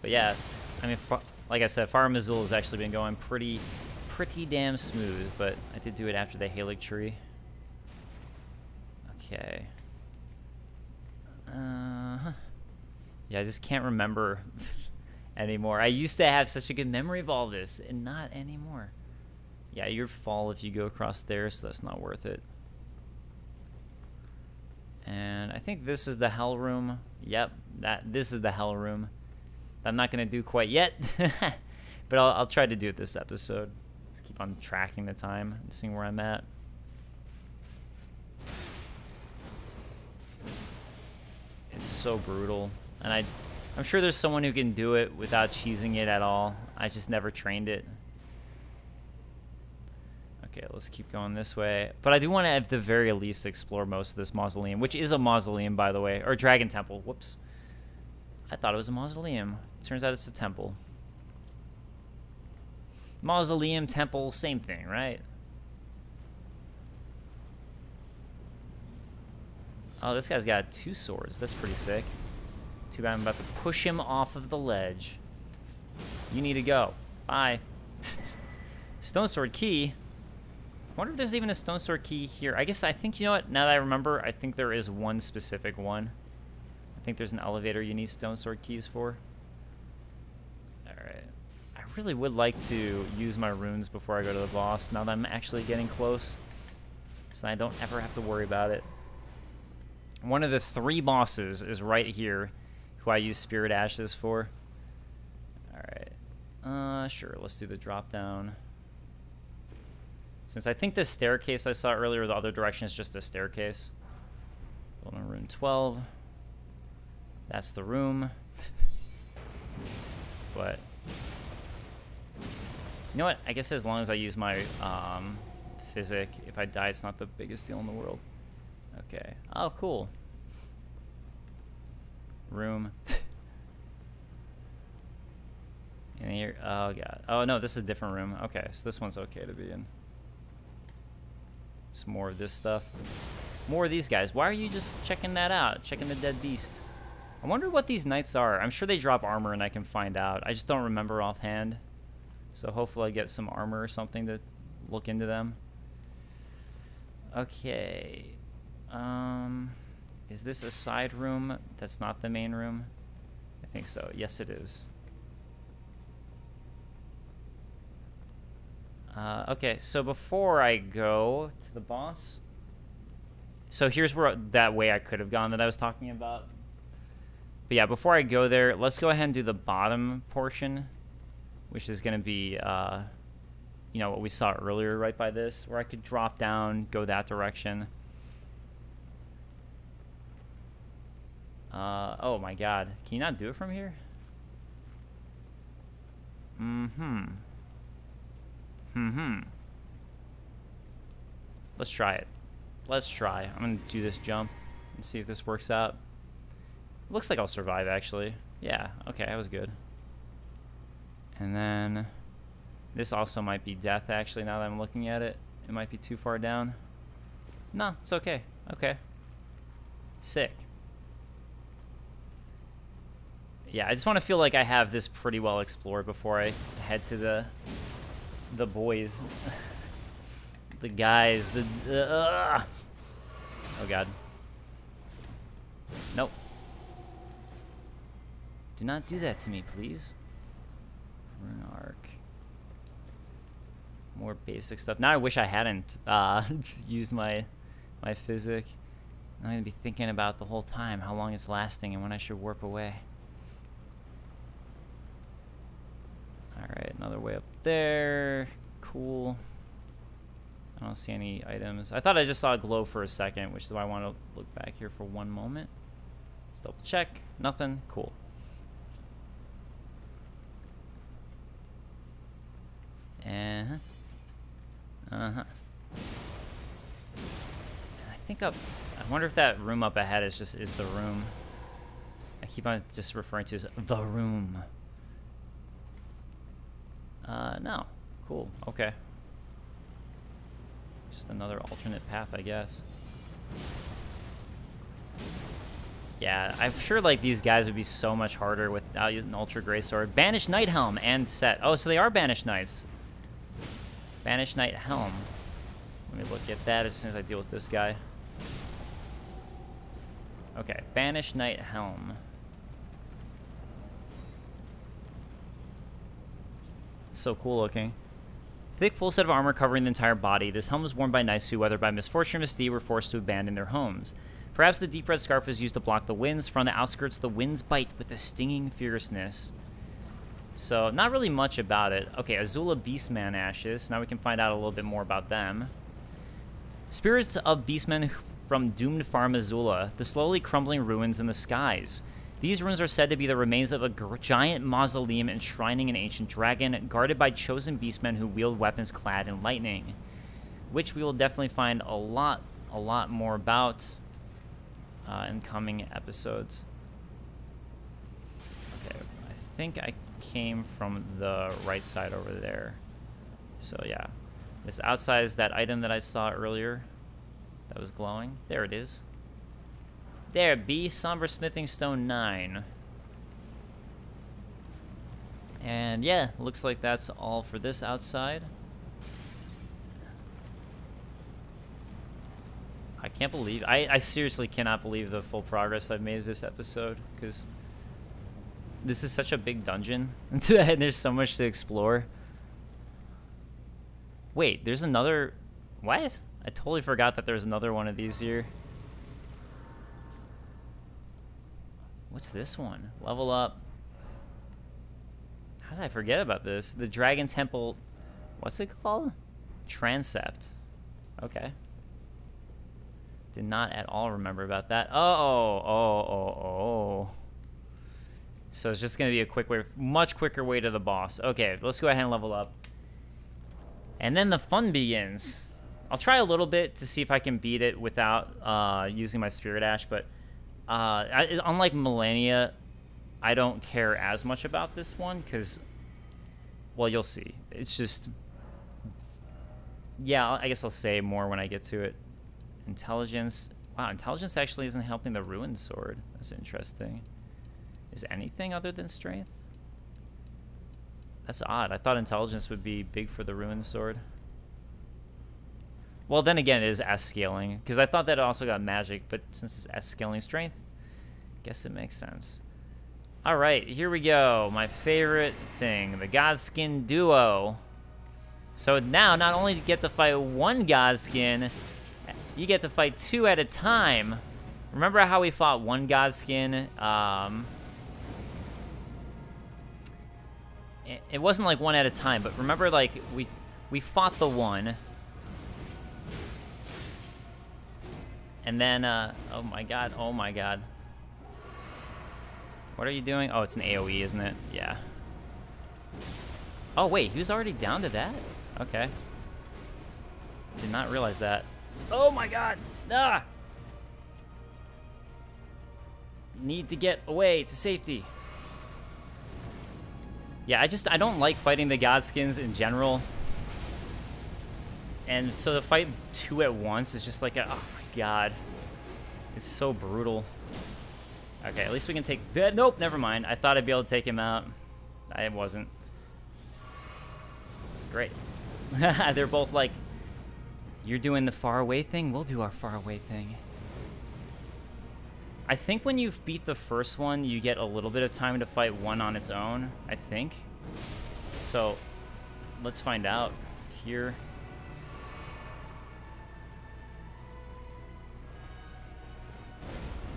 But yeah, I mean, like I said, Farum Azula has actually been going pretty damn smooth, but I did do it after the Halic tree. Okay. Yeah, I just can't remember anymore. I used to have such a good memory of all this, and not anymore. Yeah, you'll fall if you go across there, so that's not worth it. And I think this is the Hell Room. Yep, this is the Hell Room. I'm not going to do quite yet, but I'll try to do it this episode. Let's keep on tracking the time and seeing where I'm at. It's so brutal, and I'm sure there's someone who can do it without cheesing it at all. I just never trained it. Okay, let's keep going this way. But I do want to, at the very least, explore most of this mausoleum, which is a mausoleum, by the way, or dragon temple. Whoops. I thought it was a mausoleum. Turns out it's a temple. Mausoleum, temple, same thing, right? Oh, this guy's got 2 swords. That's pretty sick. Too bad I'm about to push him off of the ledge. You need to go. Bye. Stone sword key. I wonder if there's even a stone sword key here. I think, you know what? Now that I remember, I think there is one specific one. I think there's an elevator you need stone sword keys for. Alright. I really would like to use my runes before I go to the boss, now that I'm actually getting close, so I don't ever have to worry about it. One of the 3 bosses is right here, who I use Spirit Ashes for. Alright. Sure, let's do the drop down. Since I think the staircase I saw earlier, the other direction is just a staircase. Golden Rune 12. That's the room. But you know what? I guess as long as I use my physic, if I die, it's not the biggest deal in the world. Okay. Oh, cool. Room. In here. Oh, God. Oh, no, this is a different room. Okay, so this one's okay to be in. Some more of this stuff. More of these guys. Why are you just checking that out? Checking the dead beast. I wonder what these knights are. I'm sure they drop armor and I can find out. I just don't remember offhand. So hopefully I get some armor or something to look into them. Okay. Is this a side room? That's not the main room? I think so. Yes, it is. Okay, so before I go to the boss... So here's where that way I could have gone that I was talking about. But yeah, before I go there, let's go ahead and do the bottom portion, which is going to be, you know, what we saw earlier right by this, where I could drop down, go that direction. Oh my god. Can you not do it from here? Let's try it. Let's try. I'm going to do this jump and see if this works out. Looks like I'll survive, actually. Yeah, okay, that was good. And then this also might be death, actually, now that I'm looking at it. It might be too far down. No, it's okay. Okay. Sick. Yeah, I just want to feel like I have this pretty well explored before I head to the boys. The guys. Oh, God. Nope. Do not do that to me, please. Rune arc. More basic stuff. Now I wish I hadn't used my physic. I'm going to be thinking about the whole time how long it's lasting and when I should warp away. Alright, another way up there. Cool. I don't see any items. I thought I just saw a glow for a second, which is why I want to look back here for one moment. Let's double check. Nothing. Cool. I think up. I wonder if that room up ahead is the room. I keep on just referring to as the room. No. Cool. Okay. Just another alternate path, I guess. Yeah, I'm sure like these guys would be so much harder without using Ultra Greatsword. Banished Knight Helm and set. Oh, so they are Banished Knights. Banished Knight Helm. Let me look at that as soon as I deal with this guy. Okay, Banished Knight Helm. So cool looking. Thick, full set of armor covering the entire body. This helm was worn by knights who, whether by misfortune or misdeed, were forced to abandon their homes. Perhaps the deep red scarf was used to block the winds. From the outskirts, the winds bite with a stinging fierceness. So, not really much about it. Okay, Azula Beastman ashes. Now we can find out a little bit more about them. Spirits of Beastmen from doomed Farum Azula, the slowly crumbling ruins in the skies. These ruins are said to be the remains of a giant mausoleum enshrining an ancient dragon, guarded by chosen beastmen who wield weapons clad in lightning, which we will definitely find a lot more about in coming episodes. Okay, I think I came from the right side over there. So yeah, this outside is that item that I saw earlier that was glowing. There it is. There, B. Somber Smithing Stone 9. And yeah, looks like that's all for this outside. I can't believe... I seriously cannot believe the full progress I've made this episode, because this is such a big dungeon, and there's so much to explore. Wait, there's another... What? I totally forgot that there's another one of these here. What's this one? Level up. How did I forget about this? The Dragon Temple... What's it called? Transept. Okay. Did not at all remember about that. Oh. So it's just going to be a quick way, much quicker way to the boss. Okay, let's go ahead and level up. And then the fun begins. I'll try a little bit to see if I can beat it without using my Spirit Ash, but unlike Millennia, I don't care as much about this one because, well, you'll see. It's just, yeah, I guess I'll say more when I get to it. Intelligence. Wow, intelligence actually isn't helping the Ruined Sword. That's interesting. Is anything other than strength? That's odd. I thought intelligence would be big for the Ruined Sword. Well, then again, it is S scaling, because I thought that it also got magic, but since it's S scaling strength, I guess it makes sense. All right, here we go. My favorite thing, the Godskin duo. So now, not only do you get to fight one Godskin, you get to fight two at a time. Remember how we fought one Godskin? It wasn't like one at a time, but remember, like, we fought the one. And then, oh my god. What are you doing? Oh, it's an AoE, isn't it? Yeah. Oh, wait, he was already down to that? Okay. Did not realize that. Oh my god! Ah! Need to get away to safety. Yeah, I don't like fighting the Godskins in general. And so to fight two at once is just like a, oh my god. It's so brutal. Okay, at least we can take that. Nope, never mind. I thought I'd be able to take him out. I wasn't. Great. They're both like, you're doing the far away thing, we'll do our far away thing. I think when you beat the first one, you get a little bit of time to fight one on its own, I think. So, let's find out here.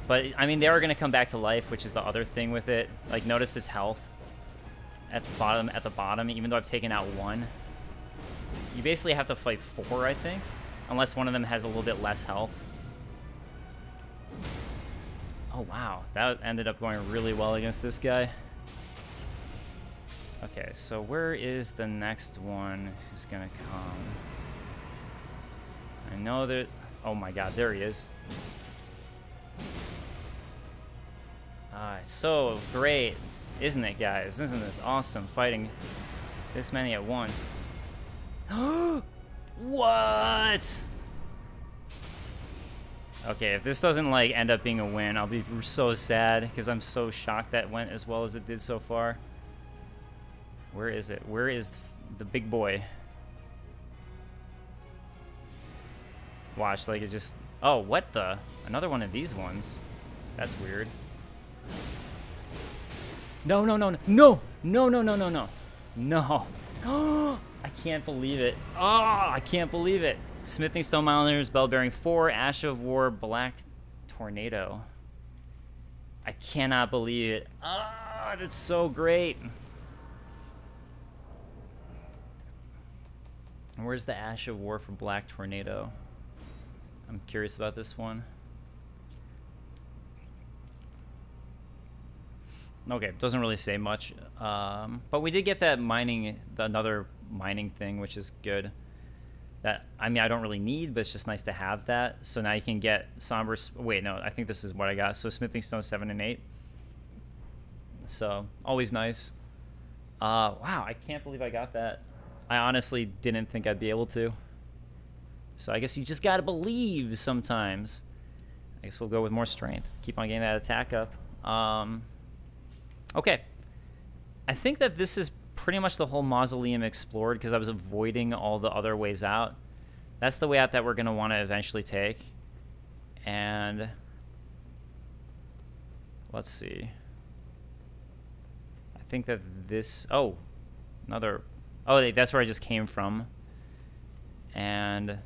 But, I mean, they are going to come back to life, which is the other thing with it. Like, notice its health at the bottom, even though I've taken out one. You basically have to fight four, I think, unless one of them has a little bit less health. Oh, wow. That ended up going really well against this guy. Okay, so where is the next one who's going to come? I know that... Oh, my God. There he is. It's so great, isn't it, guys? Isn't this awesome, fighting this many at once? What? Okay, if this doesn't like end up being a win, I'll be so sad because I'm so shocked that went as well as it did so far. Where is it? Where is the big boy? Watch, like it just... Oh, what the? Another one of these ones. That's weird. No, no, no, no, no, no, no, no, no, no. No. I can't believe it. Oh, I can't believe it. Smithing Stone Mountaineers, Bell Bearing 4, Ash of War, Black Tornado. I cannot believe it. Ah, that's so great. Where's the Ash of War for Black Tornado? I'm curious about this one. Okay, doesn't really say much. But we did get that mining, another mining thing, which is good. That, I mean, I don't really need, but it's just nice to have that. So now you can get Somber... Wait, no, I think this is what I got. So Smithing Stone 7 and 8. So, always nice. Wow, I can't believe I got that. I honestly didn't think I'd be able to. So I guess you just gotta believe sometimes. I guess we'll go with more strength. Keep on getting that attack up. Okay. I think that this is pretty much the whole mausoleum explored because I was avoiding all the other ways out. That's the way out that we're going to want to eventually take. And let's see. think that this... Oh, another... Oh, that's where I just came from. And...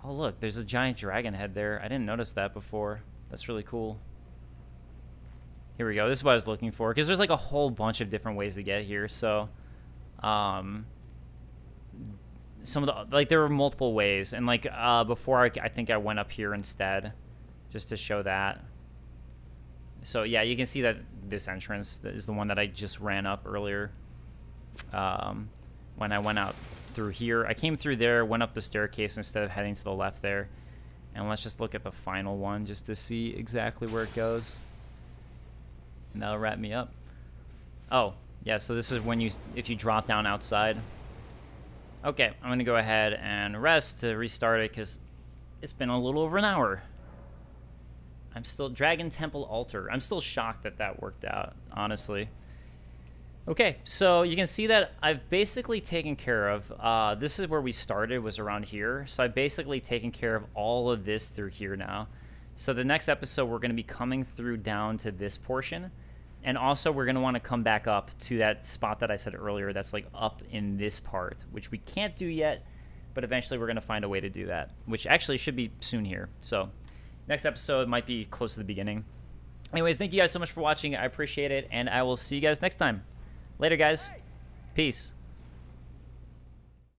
Oh, look, there's a giant dragon head there. I didn't notice that before. That's really cool. Here we go. This is what I was looking for. Because there's like a whole bunch of different ways to get here. So, some of the... Like, there were multiple ways. And, like, before, I think I went up here instead. Just to show that. So, yeah, you can see that this entrance is the one that I just ran up earlier. When I went out through here. I came through there, went up the staircase instead of heading to the left there. And let's just look at the final one just to see exactly where it goes. And that'll wrap me up. Oh, yeah, so this is when if you drop down outside. Okay, I'm going to go ahead and rest to restart it because it's been a little over an hour. I'm still... Dragon Temple Altar. I'm still shocked that that worked out, honestly. Okay, so you can see that I've basically taken care of... this is where we started, was around here. So I've basically taken care of all of this through here now. So the next episode, we're going to be coming through down to this portion. And also, we're going to want to come back up to that spot that I said earlier that's like up in this part, which we can't do yet. But eventually, we're going to find a way to do that, which actually should be soon here. So next episode might be close to the beginning. Anyways, thank you guys so much for watching. I appreciate it, and I will see you guys next time. Later, guys. Peace.